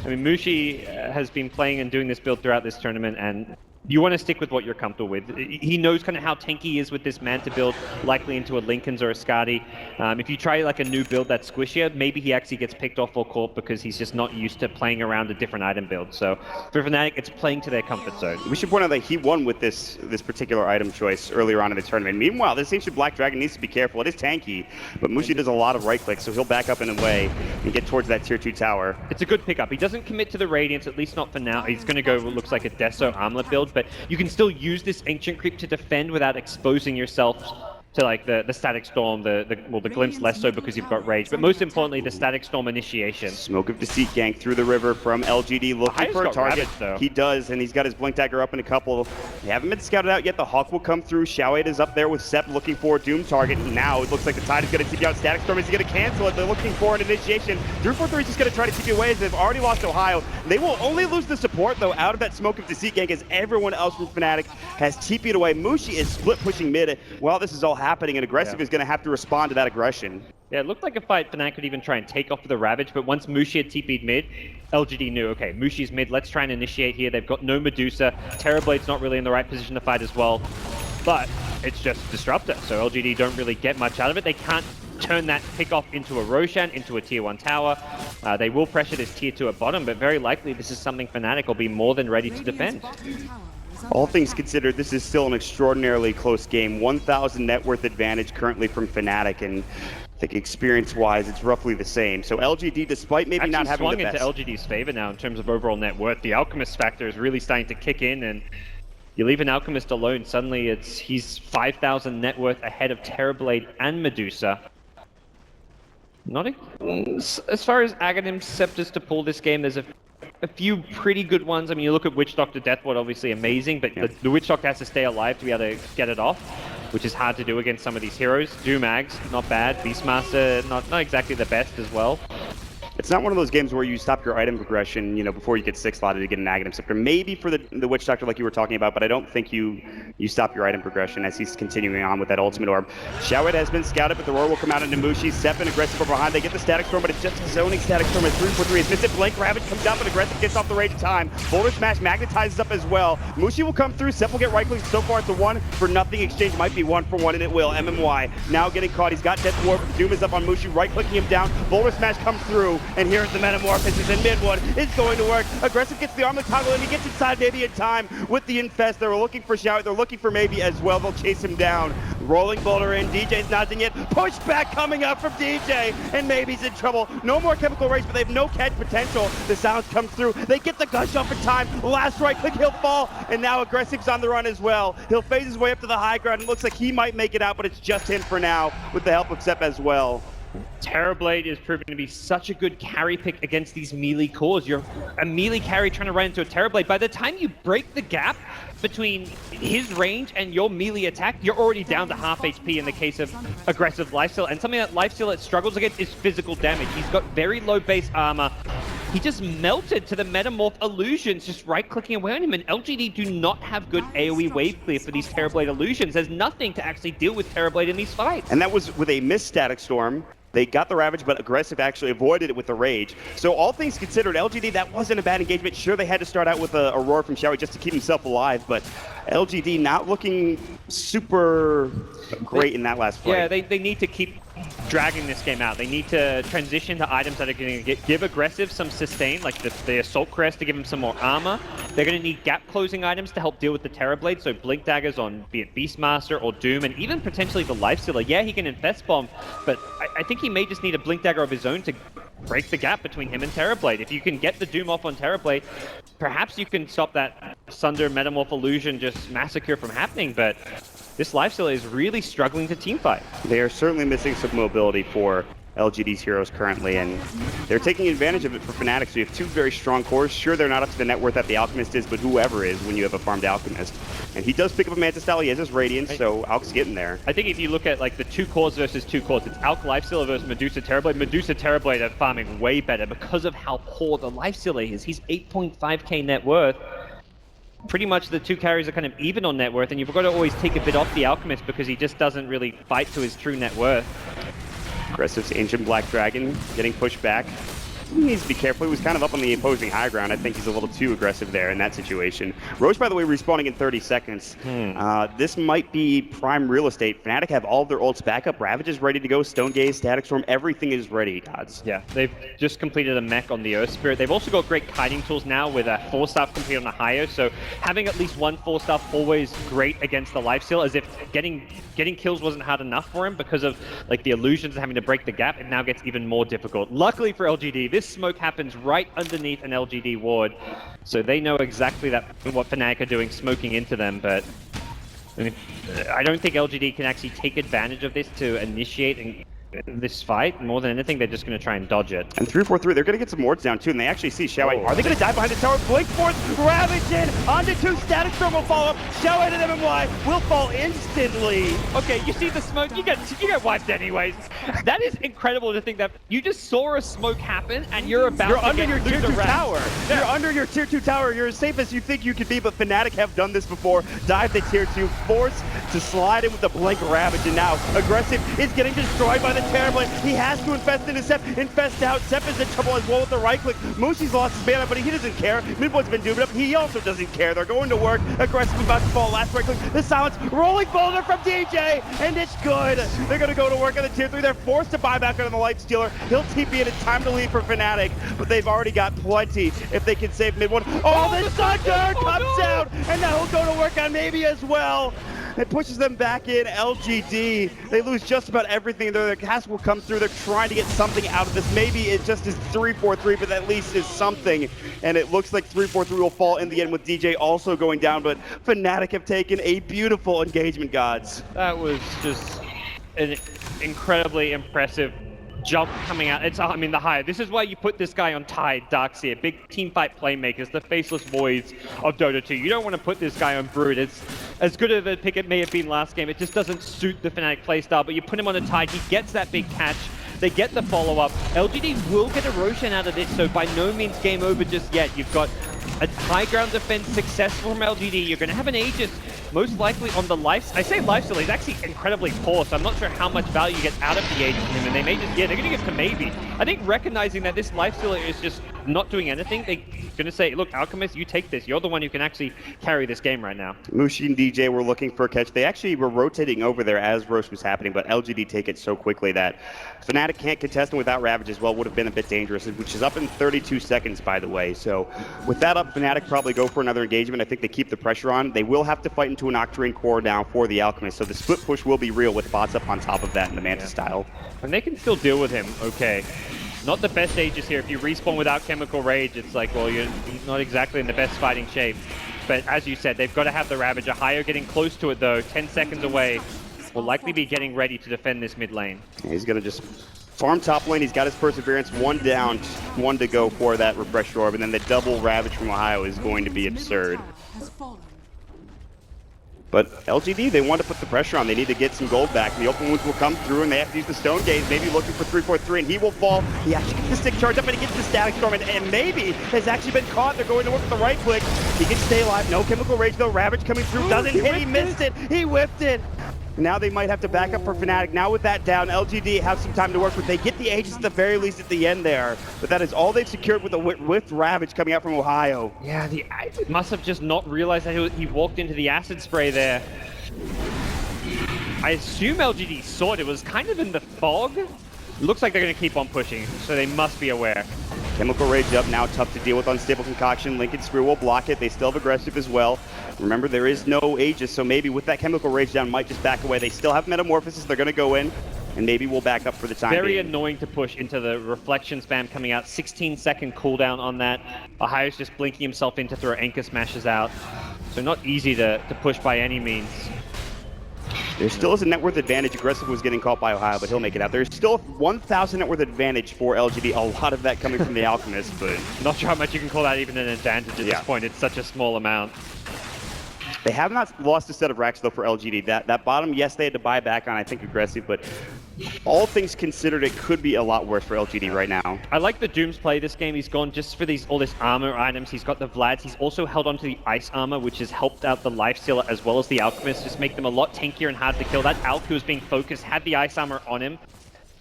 I mean, Mushi has been playing and doing this build throughout this tournament, and you want to stick with what you're comfortable with. He knows kind of how tanky he is with this Manta build, likely into a Linken's or a Skadi. If you try like a new build that's squishier, maybe he actually gets picked off or caught because he's just not used to playing around a different item build. So for Fnatic, it's playing to their comfort zone. We should point out that he won with this particular item choice earlier on in the tournament. Meanwhile, this ancient Black Dragon needs to be careful. It is tanky, but Mushi does a lot of right clicks, so he'll back up in a way and get towards that tier 2 tower. It's a good pickup. He doesn't commit to the Radiance, at least not for now. He's going to go what looks like a Deso armlet build, but you can still use this Ancient Creep to defend without exposing yourself to like the Static Storm, the Glimpse less so because you've got Rage, but most importantly the Static Storm initiation. Smoke of Deceit gank through the river from LGD, looking for a target. Ravage, he does, and he's got his Blink Dagger up in a couple. They haven't been scouted out yet. The Hawk will come through. Xiaoed is up there with Sepp looking for a Doom target. Now it looks like the Tide is going to TP out. Static Storm is going to cancel it. They're looking for an initiation. 343 is just going to try to TP away as they've already lost Ohio. They will only lose the support though out of that Smoke of Deceit gank as everyone else from Fnatic has TP'd away. Mushi is split pushing mid while this is all happening, and Aggressive is going to have to respond to that aggression. Yeah, it looked like a fight Fnatic could even try and take off the Ravage, but once Mushi had TP'd mid, LGD knew, okay, Mushi's mid, let's try and initiate here. They've got no Medusa. Terrorblade's not really in the right position to fight as well, but it's just Disruptor, so LGD don't really get much out of it. They can't turn that pick-off into a Roshan, into a tier 1 tower. They will pressure this tier 2 at bottom, but very likely this is something Fnatic will be more than ready to defend. All things considered, this is still an extraordinarily close game. 1,000 net worth advantage currently from Fnatic, and I think experience-wise, it's roughly the same. So LGD, despite maybe not having the best... swung into LGD's favor now in terms of overall net worth. The Alchemist factor is really starting to kick in, and you leave an Alchemist alone, suddenly he's 5,000 net worth ahead of Terrorblade and Medusa. As far as Aghanim's scepters to pull this game, there's a few pretty good ones. I mean, you look at Witch Doctor Deathward, obviously amazing, but the Witch Doctor has to stay alive to be able to get it off, which is hard to do against some of these heroes. Doomags, not bad. Beastmaster, not exactly the best as well. It's not one of those games where you stop your item progression, you know, before you get 6 slotted to get an Aghanim Scepter. Maybe for the Witch Doctor like you were talking about, but I don't think you stop your item progression as he's continuing on with that ultimate orb. Xiaoed has been scouted, but the roar will come out into Mushi. Sepp and Aggressive from behind. They get the Static Storm, but it's just zoning Static Storm as 343 is missed it. Blank Ravage comes down, but Aggressive gets off the rage of time. Boulder Smash magnetizes up as well. Mushi will come through. Sepp will get right click. So far it's a 1 for nothing exchange. Might be 1 for 1, and it will. MMY now getting caught. He's got Death Dwarf. Doom is up on Mushi, right clicking him down. Boulder Smash comes through, and here's the Metamorphosis, and Midwood is going to work. Aggressive gets the armor toggle, and he gets inside maybe in time with the Infest. They're looking for Xiao. They're looking for maybe as well. They'll chase him down. Rolling Boulder in. DJ's nodding it. Pushback coming up from DJ, and maybe he's in trouble. No more Chemical Rage, but they have no catch potential. The sounds come through. They get the gush off in time. Last right click, he'll fall, and now Aggressive's on the run as well. He'll phase his way up to the high ground. It looks like he might make it out, but it's just him for now with the help of Sepp as well. Terrorblade is proving to be such a good carry pick against these melee cores. You're a melee carry trying to run into a Terrorblade. By the time you break the gap between his range and your melee attack, you're already down to half HP in the case of Aggressive Lifesteal. And something that Lifesteal struggles against is physical damage. He's got very low base armor. he just melted to the Metamorph illusions, just right-clicking away on him, and LGD do not have good AoE wave clear for these Terrorblade illusions. There's nothing to actually deal with Terrorblade in these fights. And that was with a missed Static Storm. They got the Ravage, but Aggressive actually avoided it with the Rage. So all things considered, LGD, that wasn't a bad engagement. Sure, they had to start out with a roar from Xiaoyi just to keep himself alive, but LGD not looking super great in that last fight. Yeah, they need to keep dragging this game out. They need to transition to items that are going to give Aggressive some sustain, like the Assault Crest to give him some more armor. They're going to need gap-closing items to help deal with the Terrorblade, so Blink Daggers on be it Beastmaster or Doom, and even potentially the Lifestealer. Yeah, he can Infest Bomb, but I think he may just need a Blink Dagger of his own to break the gap between him and Terrorblade. If you can get the Doom off on Terrorblade, perhaps you can stop that Sunder Metamorph Illusion just massacre from happening, but this Lifestealer is really struggling to teamfight. They are certainly missing some mobility for LGD's heroes currently, and they're taking advantage of it for Fnatic. So you have two very strong cores. Sure, they're not up to the net worth that the Alchemist is, but whoever is when you have a farmed Alchemist. And he does pick up a Manta Style. He has his Radiance, so Alk's getting there. I think if you look at like the 2 cores versus 2 cores, it's Alk Lifestealer versus Medusa Terrorblade. Medusa Terrorblade are farming way better because of how poor the Lifestealer is. He's 8.5k net worth. Pretty much the 2 carries are kind of even on net worth, and you've got to always take a bit off the Alchemist because he just doesn't really fight to his true net worth. Aggressive's Ancient Black Dragon getting pushed back. He needs to be careful. He was kind of up on the opposing high ground. I think he's a little too aggressive there in that situation. Roche, by the way, respawning in 30 seconds. This might be prime real estate. Fnatic have all of their ults back up. Ravage is ready to go. Stone Gaze, Static Storm, everything is ready, Dodds. Yeah, they've just completed a mech on the Earth Spirit. They've also got great kiting tools now with a 4-star complete on the higher, so having at least one 4-star always great against the Lifesteal, as if getting kills wasn't hard enough for him because of like the illusions and having to break the gap. It now gets even more difficult. Luckily for LGD, this smoke happens right underneath an LGD ward, so they know exactly what Fnatic are doing, smoking into them, but I don't think LGD can actually take advantage of this to initiate this fight. More than anything, they're just going to try and dodge it. And 3-4-3, they're going to get some wards down too, and they actually see Xiaoyi. Are they going to dive behind the tower? Blink Force, Ravage in, onto 2, Static Storm will follow up. Xiaoyi to MMY will fall instantly. Okay, you see the smoke, you get wiped anyways. That is incredible to think that you just saw a smoke happen and you're about to under get your tier 2 loser tower. Yeah. You're under your tier 2 tower. You're as safe as you think you could be, but Fnatic have done this before. Dive the tier 2, force to slide in with the Blink Ravage, and now Aggressive is getting destroyed by the Terrorblade. He has to infest into Sep. Infest out. Sep is in trouble as well with the right click. Mushi's lost his mana, but he doesn't care. Midboy's been doomed up. He also doesn't care. They're going to work. Aggressive about to fall. Last right click. The silence. Rolling boulder from DJ, and it's good. They're going to go to work on the tier 3. They're forced to buy back on the Lifestealer. He'll TP in. It's time to leave for Fnatic, but they've already got plenty if they can save mid one. Oh, the Sunder comes out, and now he'll go to work on maybe as well. It pushes them back in. LGD, they lose just about everything. Their cast will come through. They're trying to get something out of this. Maybe it just is 3-4-3, but at least is something. And it looks like 3-4-3 will fall in the end with DJ also going down. But Fnatic have taken a beautiful engagement, Gods. That was just an incredibly impressive jump coming out. I mean, the high. This is why you put this guy on Tide, Darkseer, big teamfight playmakers, the faceless voids of Dota 2. You don't want to put this guy on Brood. It's as good of a pick it may have been last game. It just doesn't suit the Fnatic playstyle, but you put him on a Tide, he gets that big catch. They get the follow-up. LGD will get a Roshan out of this, so by no means game over just yet. You've got a high ground defense successful from LGD. You're going to have an Aegis, most likely on the life. I say lifesteal, he's actually incredibly poor, so I'm not sure how much value you get out of the Aegis from him, and they may just, yeah, they're going to get to maybe. I think recognizing that this lifesteal is just not doing anything, they're going to say, look, Alchemist, you take this. You're the one who can actually carry this game right now. Mushi and DJ were looking for a catch. They actually were rotating over there as Roche was happening, but LGD take it so quickly that Fnatic can't contest him without Ravage as well. Would have been a bit dangerous, which is up in 32 seconds, by the way. So with that up, Fnatic probably go for another engagement. I think they keep the pressure on. They will have to fight into an Octarine core now for the Alchemist, so the split push will be real with bots up on top of that in the Manta style. And they can still deal with him, okay. Not the best Aegis here. If you respawn without Chemical Rage, it's like, well, he's not exactly in the best fighting shape. But as you said, they've got to have the Ravager. Hayo getting close to it, though. 10 seconds away. Will likely be getting ready to defend this mid lane. Yeah, he's going to just farm top lane. He's got his Perseverance. One down, one to go for that Refresh Orb. And then the double Ravage from Ohio is going to be absurd. But LGD, they want to put the pressure on. They need to get some gold back. The open wounds will come through, and they have to use the Stone Gaze, maybe looking for 3-4-3, and he will fall. He actually gets the stick charge up, and he gets the Static Storm, and maybe has actually been caught. They're going to work with the right click. He can stay alive. No Chemical Rage, though. Ravage coming through. Doesn't hit. He missed it. He whipped it. Now they might have to back up for Fnatic. Now with that down, LGD have some time to work with. They get the Aegis at the very least at the end there. But that is all they've secured with the with Ravage coming out from Ohio. Yeah, the must have just not realized that he walked into the acid spray there. I assume LGD saw it. It was kind of in the fog. Looks like they're going to keep on pushing, so they must be aware. Chemical Rage up, now tough to deal with Unstable Concoction. Lincoln Spear will block it. They still have aggressive as well. Remember, there is no Aegis, so maybe with that Chemical Rage down, might just back away. They still have Metamorphosis. They're going to go in, and maybe we'll back up for the time Very being. annoying to push into the Reflection spam coming out. 16-second cooldown on that. Ohio's just blinking himself in to throw Anchor Smashes out. So not easy to push by any means. There still is a net worth advantage. Aggressive was getting caught by Ohio, but he'll make it out. There's still 1,000 net worth advantage for LGD. A lot of that coming from the Alchemist, but Not sure how much you can call that even an advantage at this point. It's such a small amount. they have not lost a set of racks though for LGD. That bottom, yes, they had to buy back on, I think, aggressive, but all things considered, it could be a lot worse for LGD right now. I like the Doom's play this game. He's gone just for all this armor items. He's got the Vlads. He's also held onto the ice armor, which has helped out the Lifestealer as well as the Alchemist, just make them a lot tankier and hard to kill. That Alch who was being focused had the ice armor on him.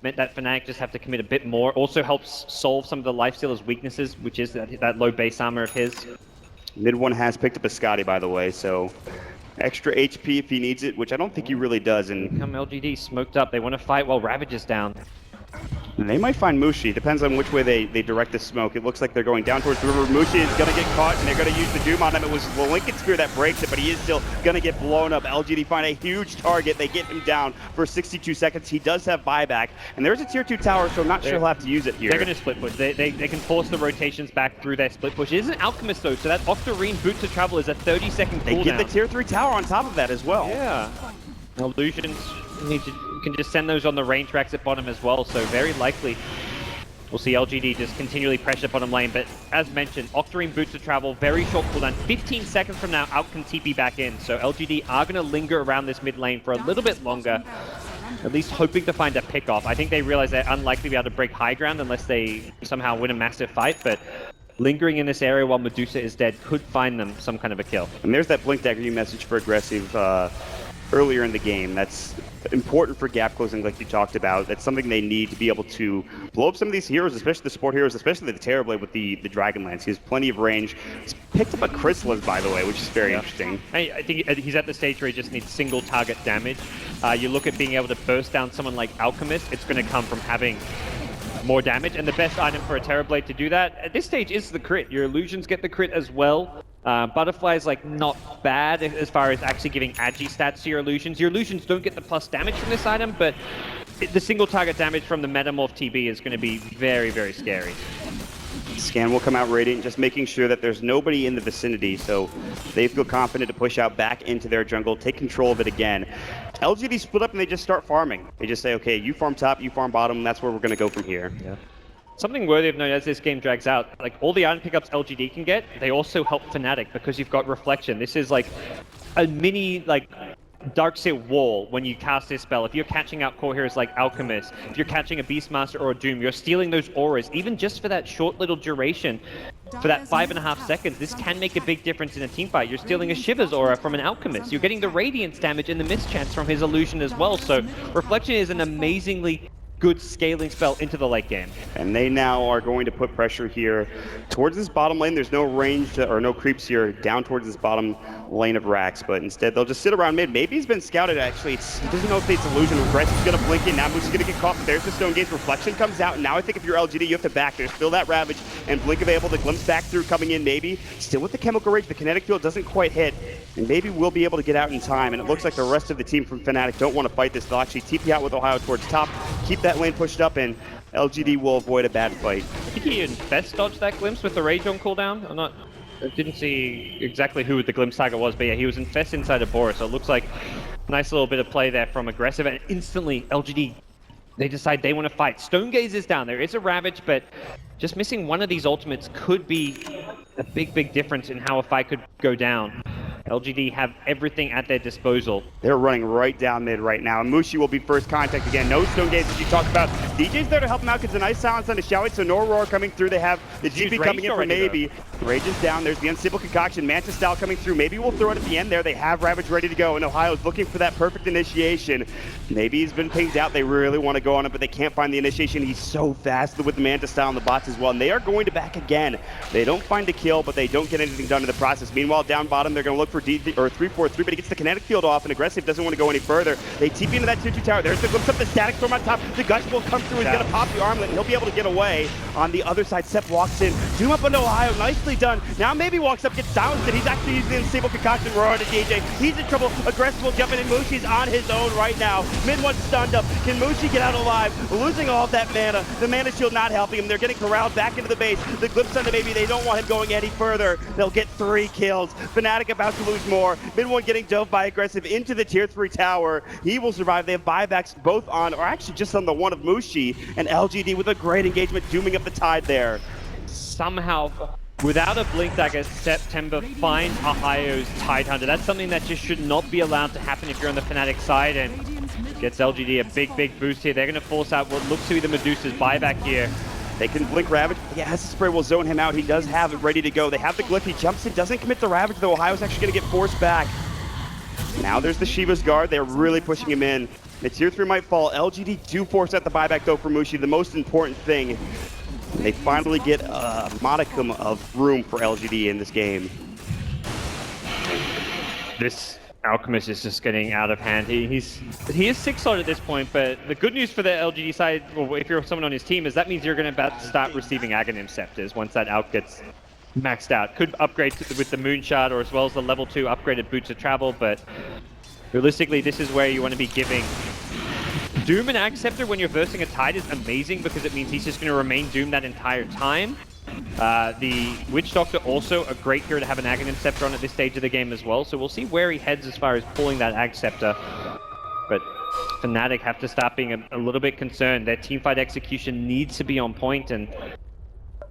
Meant that Fnatic just have to commit a bit more. Also helps solve some of the Lifestealer's weaknesses, which is that low base armor of his. Mid one has picked up a Scotty, by the way, so extra HP if he needs it, which I don't think he really does. And Come LGD smoked up. They want to fight while Ravage is down. they might find Mushi. Depends on which way they direct the smoke. It looks like they're going down towards the river. Mushi is going to get caught, and they're going to use the Doom on him. It was the Lincoln Spear that breaks it, but he is still going to get blown up. LGD find a huge target. They get him down for 62 seconds. He does have buyback, and there's a tier 2 tower, so I'm not sure he'll have to use it here. They're going to split push. They can force the rotations back through their split push. It is an Alchemist, though, so that Octarine Boots of Travel is a 30-second cooldown. They get the tier 3 tower on top of that as well. Yeah. Illusions, you can just send those on the range racks at bottom as well, so very likely we'll see LGD just continually pressure bottom lane. But as mentioned, Octarine Boots of Travel, very short cooldown. 15 seconds from now, Out can TP back in, so LGD are going to linger around this mid lane for a little bit longer, at least hoping to find a pick-off. I think they realize they're unlikely to be able to break high ground unless they somehow win a massive fight, but lingering in this area while Medusa is dead could find them some kind of a kill. And there's that Blink Dagger you message for aggressive earlier in the game. That's important for gap closing like you talked about. That's something they need to be able to blow up some of these heroes, especially the support heroes, especially the Terrorblade with the Dragonlance. He has plenty of range. He's picked up a Chrysalis, by the way, which is very interesting. I think he's at the stage where he just needs single target damage. You look at being able to burst down someone like Alchemist, it's going to come from having more damage, and the best item for a Terrorblade to do that at this stage is the crit. Your illusions get the crit as well. Butterfly is like not bad as far as actually giving agi stats to your illusions. Your illusions don't get the plus damage from this item, but the single target damage from the Metamorph TB is going to be very, very scary. Scan will come out Radiant, just making sure that there's nobody in the vicinity, so they feel confident to push out back into their jungle, take control of it again. LGD split up and they just start farming. They just say, okay, you farm top, you farm bottom, that's where we're going to go from here. Yeah. Something worthy of note as this game drags out, like all the item pickups LGD can get, they also help Fnatic because you've got Reflection. This is like a mini like Darkseer wall when you cast this spell. If you're catching out core heroes like Alchemist, if you're catching a Beastmaster or a Doom, you're stealing those auras, even just for that short little duration, for that 5.5 seconds, this can make a big difference in a team fight. You're stealing a Shiver's aura from an Alchemist. You're getting the Radiance damage and the mischance from his illusion as well. So Reflection is an amazingly good scaling spell into the late game. And they now are going to put pressure here towards this bottom lane. There's no range or no creeps here down towards this bottom lane of racks, but instead they'll just sit around mid. Maybe he's been scouted actually. He doesn't know if it's illusion. Regressive's going to blink in. Now Moose is going to get caught. There's the Stone Gaze. Reflection comes out. And now I think if you're LGD, you have to back. There's still that Ravage and Blink available. The Glimpse back through coming in maybe. Still with the Chemical Rage. The kinetic field doesn't quite hit. And maybe we'll be able to get out in time. And it looks like the rest of the team from Fnatic don't want to fight this. They'll actually TP out with Ohio towards top, keep that lane pushed up, and LGD will avoid a bad fight. I think he Infest dodged that Glimpse with the Rage on cooldown. I didn't see exactly who the Glimpse target was, but yeah, he was Infest inside of Boris, so it looks like a nice little bit of play there from aggressive, and instantly LGD, they decide they want to fight. Stone Gaze is down. There is a Ravage, but just missing one of these ultimates could be a big, big difference in how a fight could go down. LGD have everything at their disposal. They're running right down mid right now. And Mushi will be first contact again. No stone gates as you talked about. DJ's there to help him out because a nice silence on the Showy. So no Roar coming through. They have the GP coming in for Maybe. Rage is down. There's the Unstable Concoction. Manta style coming through. Maybe we'll throw it at the end there. They have Ravage ready to go. And Ohio's looking for that perfect initiation. Maybe he's been pinged out. They really want to go on it, but they can't find the initiation. He's so fast with the Manta style on the bots as well. And they are going to back again. They don't find a kill, but they don't get anything done in the process. Meanwhile, down bottom, they're going to look for 3-4-3, but he gets the kinetic field off, and Aggressive doesn't want to go any further. They TP into that 2-2 tower. There's the glimpse up the static storm on top. The Gush will come through. He's going to pop the armlet, and he'll be able to get away. On the other side, Sep walks in. Doom up onto Ohio. Nicely done. Now maybe walks up, gets silenced, and he's actually using the Unstable Concoction Roar to DJ. He's in trouble. Aggressive will jump in, and Mushi's on his own right now. Mid one stunned up. Can Mushi get out alive? Losing all of that mana. The mana shield not helping him. They're getting corralled back into the base. The glimpse on the Maybe. They don't want him going any further. They'll get 3 kills. Fnatic about to lose more. Mid one getting dove by Aggressive into the tier 3 tower. He will survive. They have buybacks both on, or actually just on the one of Mushi, and LGD with a great engagement, dooming up the tide there. Somehow, without a Blink Dagger, September finds Ohio's Tidehunter. That's something that just should not be allowed to happen if you're on the Fnatic side, and gets LGD a big boost here. They're going to force out what looks to be the Medusa's buyback here. They can blink Ravage. Yeah, Hessa Spray will zone him out. He does have it ready to go. They have the Glyph. He jumps in, doesn't commit the Ravage, though. Ohio's actually going to get forced back. Now there's the Shiva's Guard. They're really pushing him in. The tier 3 might fall. LGD do force out the buyback, though, for Mushi. The most important thing, they finally get a modicum of room for LGD in this game. This Alchemist is just getting out of hand. He is 6-slot at this point, but the good news for the LGD side, or if you're someone on his team, is that means you're going to about to start receiving Aghanim Scepters once that Alch gets maxed out. Could upgrade with the Moonshard, or as well as the level 2 upgraded Boots of Travel, but realistically, this is where you want to be giving Doom and Ag Scepter when you're versing a Tide is amazing because it means he's just going to remain Doom that entire time. The Witch Doctor also a great hero to have an Aghanim Scepter on at this stage of the game as well, so we'll see where he heads as far as pulling that Ag Scepter. But Fnatic have to start being a little bit concerned. Their teamfight execution needs to be on point, and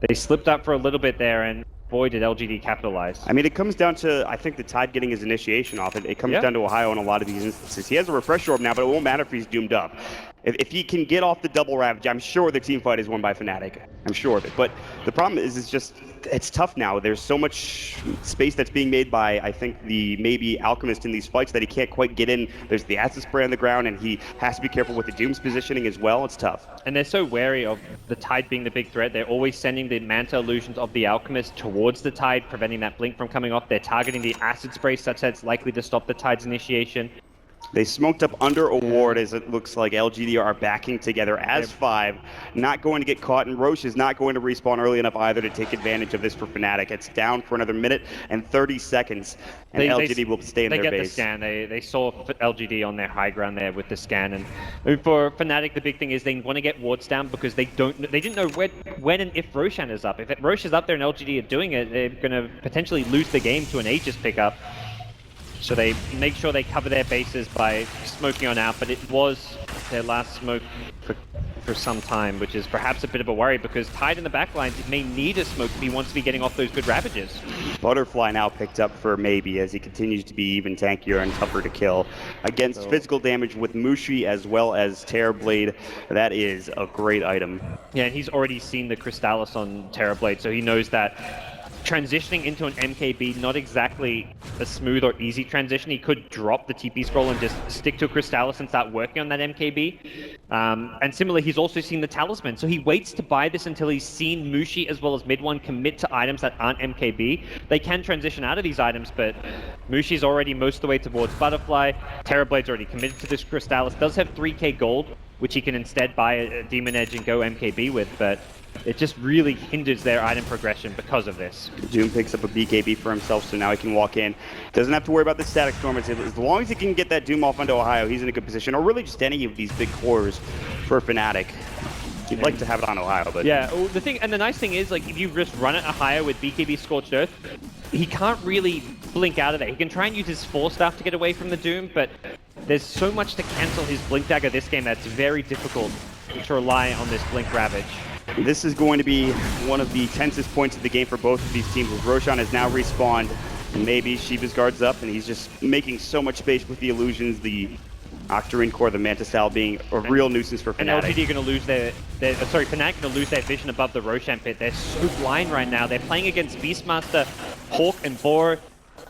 they slipped up for a little bit there, and boy did LGD capitalize. I mean, it comes down to, I think, the Tide getting his initiation off. It comes down to Ohio in a lot of these instances. He has a Refresher Orb now, but it won't matter if he's doomed up. If he can get off the double Ravage, I'm sure the team fight is won by Fnatic. I'm sure of it. But the problem is, it's tough now. There's so much space that's being made by, I think, the maybe Alchemist in these fights that he can't quite get in. There's the Acid Spray on the ground, and he has to be careful with the Doom's positioning as well. It's tough. And they're so wary of the Tide being the big threat. They're always sending the Manta Illusions of the Alchemist towards the Tide, preventing that blink from coming off. They're targeting the Acid Spray such that it's likely to stop the Tide's initiation. They smoked up under a ward as it looks like LGD are backing together as 5. Not going to get caught, and Roche is not going to respawn early enough either to take advantage of this for Fnatic. It's down for another minute and 30 seconds, and LGD will stay in their base. They get the scan. They saw LGD on their high ground there with the scan, and for Fnatic the big thing is they want to get wards down because they didn't know when and if Roshan is up. If Roche is up there and LGD are doing it, they're going to potentially lose the game to an Aegis pickup. So they make sure they cover their bases by smoking on out, but it was their last smoke for some time, which is perhaps a bit of a worry because Tide in the backlines may need a smoke if he wants to be getting off those good Ravages. Butterfly now picked up for Maybe as he continues to be even tankier and tougher to kill. Against physical damage with Mushi as well as Terrorblade, that is a great item. Yeah, and he's already seen the Crystallis on Terrorblade, so he knows that transitioning into an MKB, not exactly a smooth or easy transition. He could drop the TP scroll and just stick to a Crystallis and start working on that MKB. And similarly, he's also seen the Talisman, so he waits to buy this until he's seen Mushi as well as Mid1 commit to items that aren't MKB. They can transition out of these items, but Mushi's already most of the way towards Butterfly. Terrorblade's already committed to this Crystallis. Does have 3k gold, which he can instead buy a Demon Edge and go MKB with, but it just really hinders their item progression because of this. Doom picks up a BKB for himself, so now he can walk in. Doesn't have to worry about the static storm. As long as he can get that Doom off onto Ohio, he's in a good position. Or really just any of these big cores for Fnatic. You'd like to have it on Ohio, but... Yeah, well, the nice thing is, like, if you just run it Ohio with BKB Scorched Earth, he can't really blink out of there. He can try and use his 4 staff to get away from the Doom, but there's so much to cancel his Blink Dagger this game that's very difficult to rely on this Blink Ravage. This is going to be one of the tensest points of the game for both of these teams, as Roshan has now respawned Maybe Shiva's guards up, and he's just making so much space with the illusions, the Octarine core, the Manta Style being a real nuisance for And Fnatic. LGD are going to lose sorry, Fnatic going to lose their vision above the Roshan pit. They're so blind right now. They're playing against Beastmaster, Hawk, and Boar.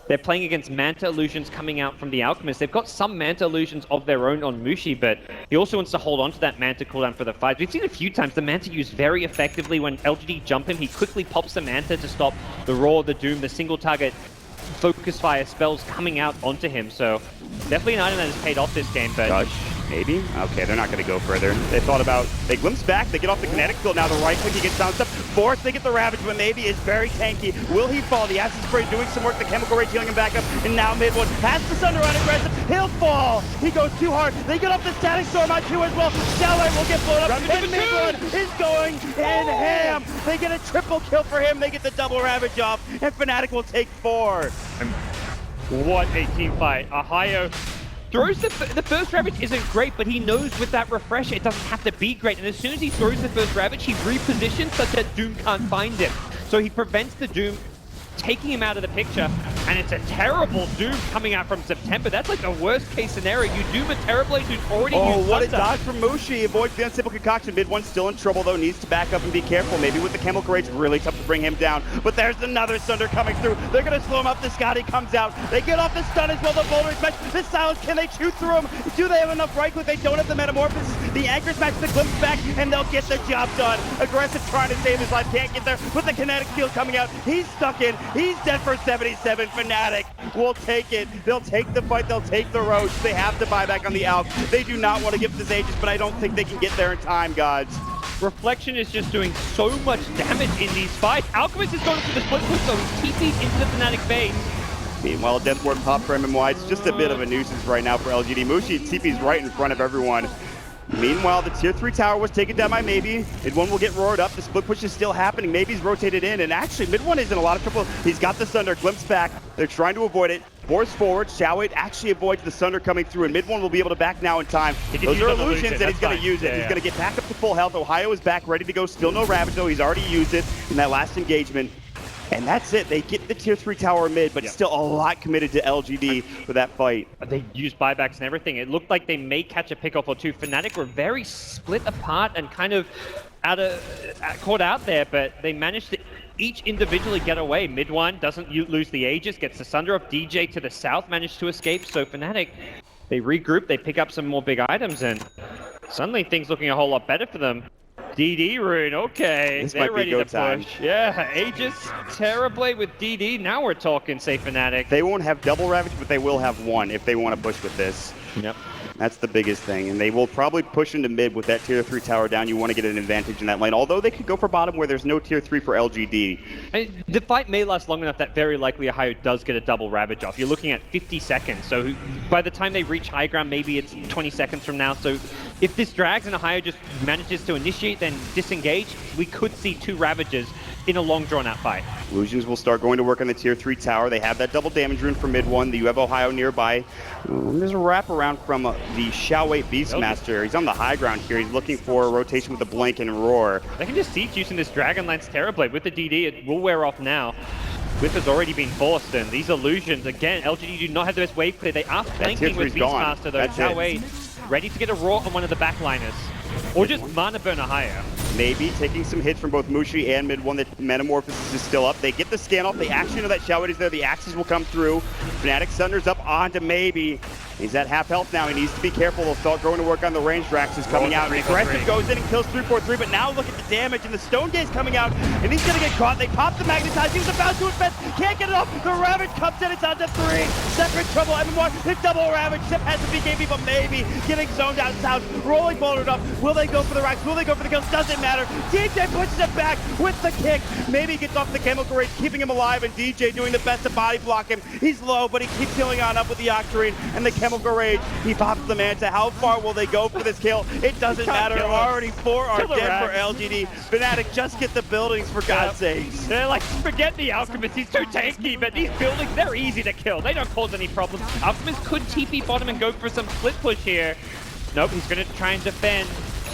They're playing against Manta illusions coming out from the Alchemist. They've got some Manta illusions of their own on Mushi, but he also wants to hold on to that Manta cooldown for the fight. We've seen a few times the Manta used very effectively. When LGD jump him, he quickly pops the Manta to stop the Roar, the Doom, the single target focus fire spells coming out onto him. So definitely an item that has paid off this game, but Gush, maybe? Okay, they're not going to go further. They thought about, they glimpse back, they get off the kinetic field. Now the right click, he gets down stuff. Force, they get the Ravage, but maybe is very tanky. Will he fall? The Acid Spray doing some work, the Chemical Rage healing him back up, and now mid-one has the Sunder on aggressive. He'll fall! He goes too hard. They get off the Static Storm on 2 as well. Shalloway will get blown up, and mid-one is going in ham! They get a triple kill for him, they get the double Ravage off, and Fnatic will take 4. what a team fight. Ahayo throws the first Ravage isn't great, but he knows with that refresh it doesn't have to be great. And as soon as he throws the first Ravage, he repositions such that Doom can't find him. So he prevents the Doom, taking him out of the picture, and it's a terrible Doom coming out from September. That's like the worst case scenario. You Doom a Terrorblade who's already used what a Thunder. dodge from Mushi. Avoids the unstable concoction. Mid-one still in trouble though, needs to back up and be careful. Maybe with the Chemical Rage, really tough to bring him down. But there's another Sunder coming through. They're gonna slow him up. The Scotty comes out. They get off the stun as well. The Boulder is matched. The Silence, can they shoot through him? Do they have enough right click? They don't have the Metamorphosis. The Anchors match the Glimpse back, and they'll get the job done. Aggressive trying to save his life, can't get there. With the Kinetic Field coming out, he's stuck in. He's dead for 77. Fnatic will take it. They'll take the fight. They'll take the Roach. They have to buy back on the Alp. They do not want to give this Aegis, but I don't think they can get there in time, gods. Reflection is just doing so much damage in these fights. Alchemist is going for the split push, so he's TP'd into the Fnatic base. Meanwhile, Death Ward pop for MMY. It's just a bit of a nuisance right now for LGD. Mushi TP's right in front of everyone. Meanwhile, the tier 3 tower was taken down by Maybe. Mid-one will get roared up. The split push is still happening. Maybe's rotated in, and actually, Mid-one is in a lot of trouble. He's got the Sunder, Glimpse back. They're trying to avoid it. Force forward. Shalloway actually avoids the Sunder coming through, and Mid-one will be able to back now in time. Those are illusions, and he's going to use it. He's going to get back up to full health. Ohio is back, ready to go. Still no Ravage, though. He's already used it in that last engagement. And that's it. They get the tier 3 tower mid, but still a lot committed to LGD for that fight. They used buybacks and everything. It looked like they may catch a pick-off or two. Fnatic were very split apart and kind of caught out there, but they managed to each individually get away. Mid-one doesn't lose the Aegis, gets the Sunder off. DJ to the south managed to escape, so Fnatic, they regroup, they pick up some more big items, and suddenly things looking a whole lot better for them. DD rune, okay, This they're might be ready go to time. push. Yeah, Aegis, Terrorblade with DD, now we're talking, say Fnatic. They won't have double Ravage, but they will have one if they want to push with this. Yep. That's the biggest thing, and they will probably push into mid with that tier 3 tower down. You want to get an advantage in that lane, although they could go for bottom where there's no tier 3 for LGD. And the fight may last long enough that very likely Ohio does get a double Ravage off. You're looking at 50 seconds, so by the time they reach high ground, maybe it's 20 seconds from now. So if this drags and Ohio just manages to initiate, then disengage, we could see 2 Ravages in a long drawn-out fight. Illusions will start going to work on the tier 3 tower. They have that double damage rune for mid-one. You have Ohio nearby. There's a wraparound from the Shalloway Beastmaster. He's on the high ground here. He's looking for a rotation with a blink and roar. They can just siege using this Dragonlance Terrorblade. With the DD, it will wear off now. Whip has already been forced, and these illusions, again, LGD do not have the best wave clear. They are flanking with Beastmaster, though. That's Shalloway ready to get a roar on one of the backliners. Or just mana burn Ohio. Maybe taking some hits from both Mushi and mid-one. The Metamorphosis is still up. They get the scan off. They actually know that Shalloway is there. The axes will come through. Fnatic Sunders up onto Maybe. He's at half health now. He needs to be careful. They'll start going to work on the range. Drax is coming out. Aggressive goes in and kills 343, but now look at the damage, and the Stone Gaze coming out, and he's going to get caught. They pop the Magnetize. He was about to invest. Can't get it off. The Ravage comes in. It's on to 3. Separate trouble. MMR, hit double Ravage. Sip has the BKB, but maybe getting zoned out south. Rolling bouldered up. Will they go for the racks? Will they go for the kills? Doesn't matter. DJ pushes it back with the kick. Maybe gets off the Chemical Rage, keeping him alive, and DJ doing the best to body block him. He's low, but he keeps healing on up with the Octarine and the Chemical Rage. He pops the Manta. How far will they go for this kill? It doesn't matter. Already 4 are dead for LGD. Fnatic, just get the buildings for God's sakes. They're like, forget the Alchemist, he's too tanky, but these buildings, they're easy to kill. They don't cause any problems. Alchemist could TP bottom and go for some split push here. Nope, he's going to try and defend.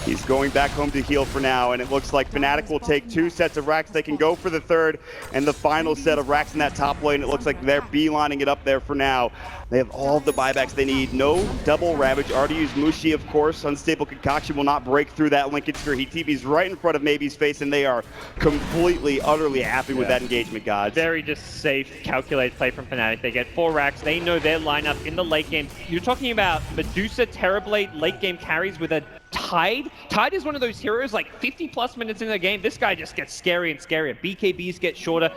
He's going back home to heal for now, and it looks like Fnatic will take 2 sets of racks. They can go for the third and the final set of racks in that top lane. It looks like they're beelining it up there for now. They have all of the buybacks they need. No double Ravage. Already used Mushi, of course. Unstable Concoction will not break through that linkage for He TV's right in front of Maybe's face, and they are completely, utterly happy with that engagement, gods. Very just safe, calculated play from Fnatic. They get 4 racks. They know their lineup in the late game. You're talking about Medusa, Terrorblade, late game carries with a Tide. Tide is one of those heroes, like 50 plus minutes in the game, this guy just gets scary and scarier. BKBs get shorter.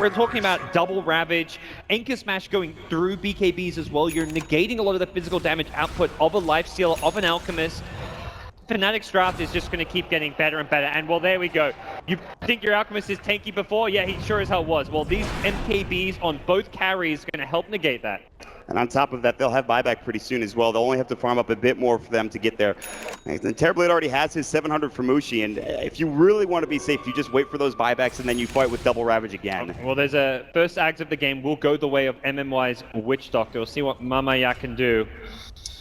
We're talking about double Ravage, Anchor Smash going through BKBs as well. You're negating a lot of the physical damage output of a Lifestealer, of an Alchemist. Fnatic's draft is just going to keep getting better and better, and well, there we go. You think your Alchemist is tanky before? Yeah, he sure as hell was. Well, these MKBs on both carries are going to help negate that. And on top of that, they'll have buyback pretty soon as well. They'll only have to farm up a bit more for them to get there. And Terrorblade already has his 700 for Mushi, and if you really want to be safe, you just wait for those buybacks and then you fight with double Ravage again. Okay, well, there's a first act of the game will go the way of MMY's Witch Doctor. We'll see what Mamaya can do.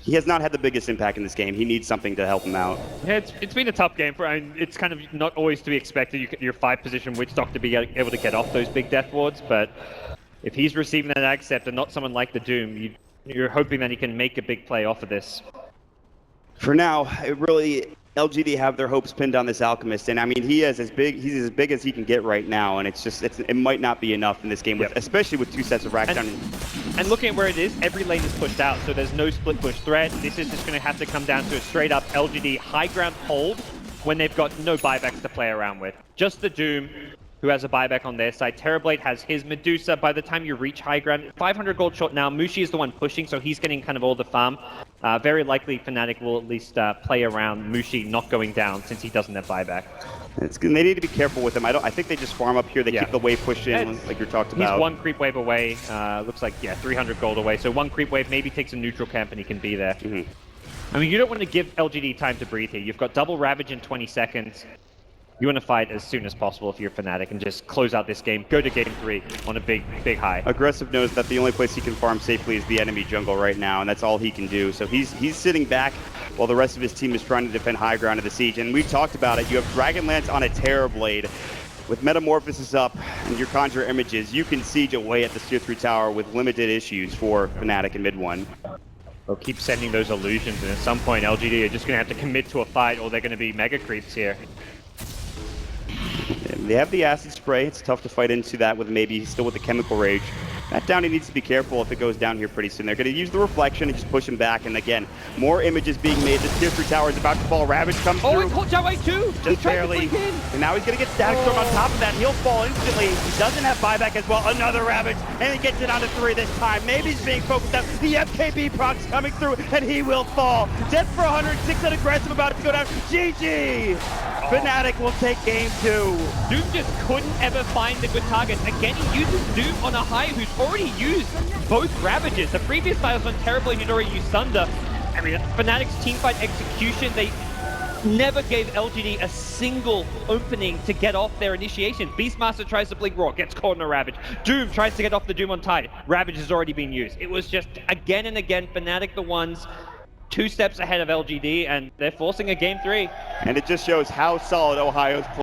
He has not had the biggest impact in this game. He needs something to help him out. Yeah, it's been a tough game. It's kind of not always to be expected. Your 5-position Witch Doctor to be able to get off those big death wards, but if he's receiving that Accept and not someone like the Doom, you're hoping that he can make a big play off of this. For now, it really, LGD have their hopes pinned on this Alchemist, and I mean, he's as big as he can get right now, and it might not be enough in this game, especially with 2 sets of racks down. And looking at where it is, every lane is pushed out, so there's no split push threat. This is just going to have to come down to a straight up LGD high ground hold when they've got no buybacks to play around with. Just the Doom, who has a buyback on their side. Terrorblade has his Medusa. By the time you reach high ground, 500 gold short now. Mushi is the one pushing, so he's getting kind of all the farm. Very likely Fnatic will at least play around Mushi not going down since he doesn't have buyback. They need to be careful with him. I think they just farm up here. They keep the wave pushed in, like you talked about. He's 1 creep wave away. Looks like, 300 gold away. So 1 creep wave maybe takes a neutral camp and he can be there. I mean, you don't want to give LGD time to breathe here. You've got double Ravage in 20 seconds. You want to fight as soon as possible if you're Fnatic and just close out this game. Go to game 3 on a big high. Aggressive knows that the only place he can farm safely is the enemy jungle right now, and that's all he can do. So he's sitting back while the rest of his team is trying to defend high ground of the siege. And we talked about it. You have Dragonlance on a Terrorblade. With Metamorphosis up and your Conjure Images, you can siege away at the Tier 3 tower with limited issues for Fnatic in mid 1. They'll keep sending those illusions, and at some point LGD are just going to have to commit to a fight, or they're going to be mega creeps here. They have the acid spray. It's tough to fight into that with maybe still with the chemical rage. That Downey needs to be careful if it goes down here pretty soon. They're going to use the reflection and just push him back. And again, more images being made. This Tier 3 tower is about to fall. Ravage comes through. Oh, and caught Jiawei too! Just barely. And now he's going to get Static Storm on top of that. He'll fall instantly. He doesn't have buyback as well. Another Ravage. And he gets it onto 3 this time. Maybe he's being focused out. The FKB proc's coming through, and he will fall. Death for 106 and aggressive about to go down. GG! Fnatic will take game 2. Doom just couldn't ever find the good target. Again, he uses Doom on a high who's already used both Ravages. The previous fight was on Terrorblade, he'd already used Thunder. I mean, Fnatic's teamfight execution, they never gave LGD a single opening to get off their initiation. Beastmaster tries to blink Raw, gets caught in a Ravage. Doom tries to get off the Doom on Tide. Ravage has already been used. It was just, again and again, Fnatic the ones 2 steps ahead of LGD, and they're forcing a game 3. And it just shows how solid Ohio's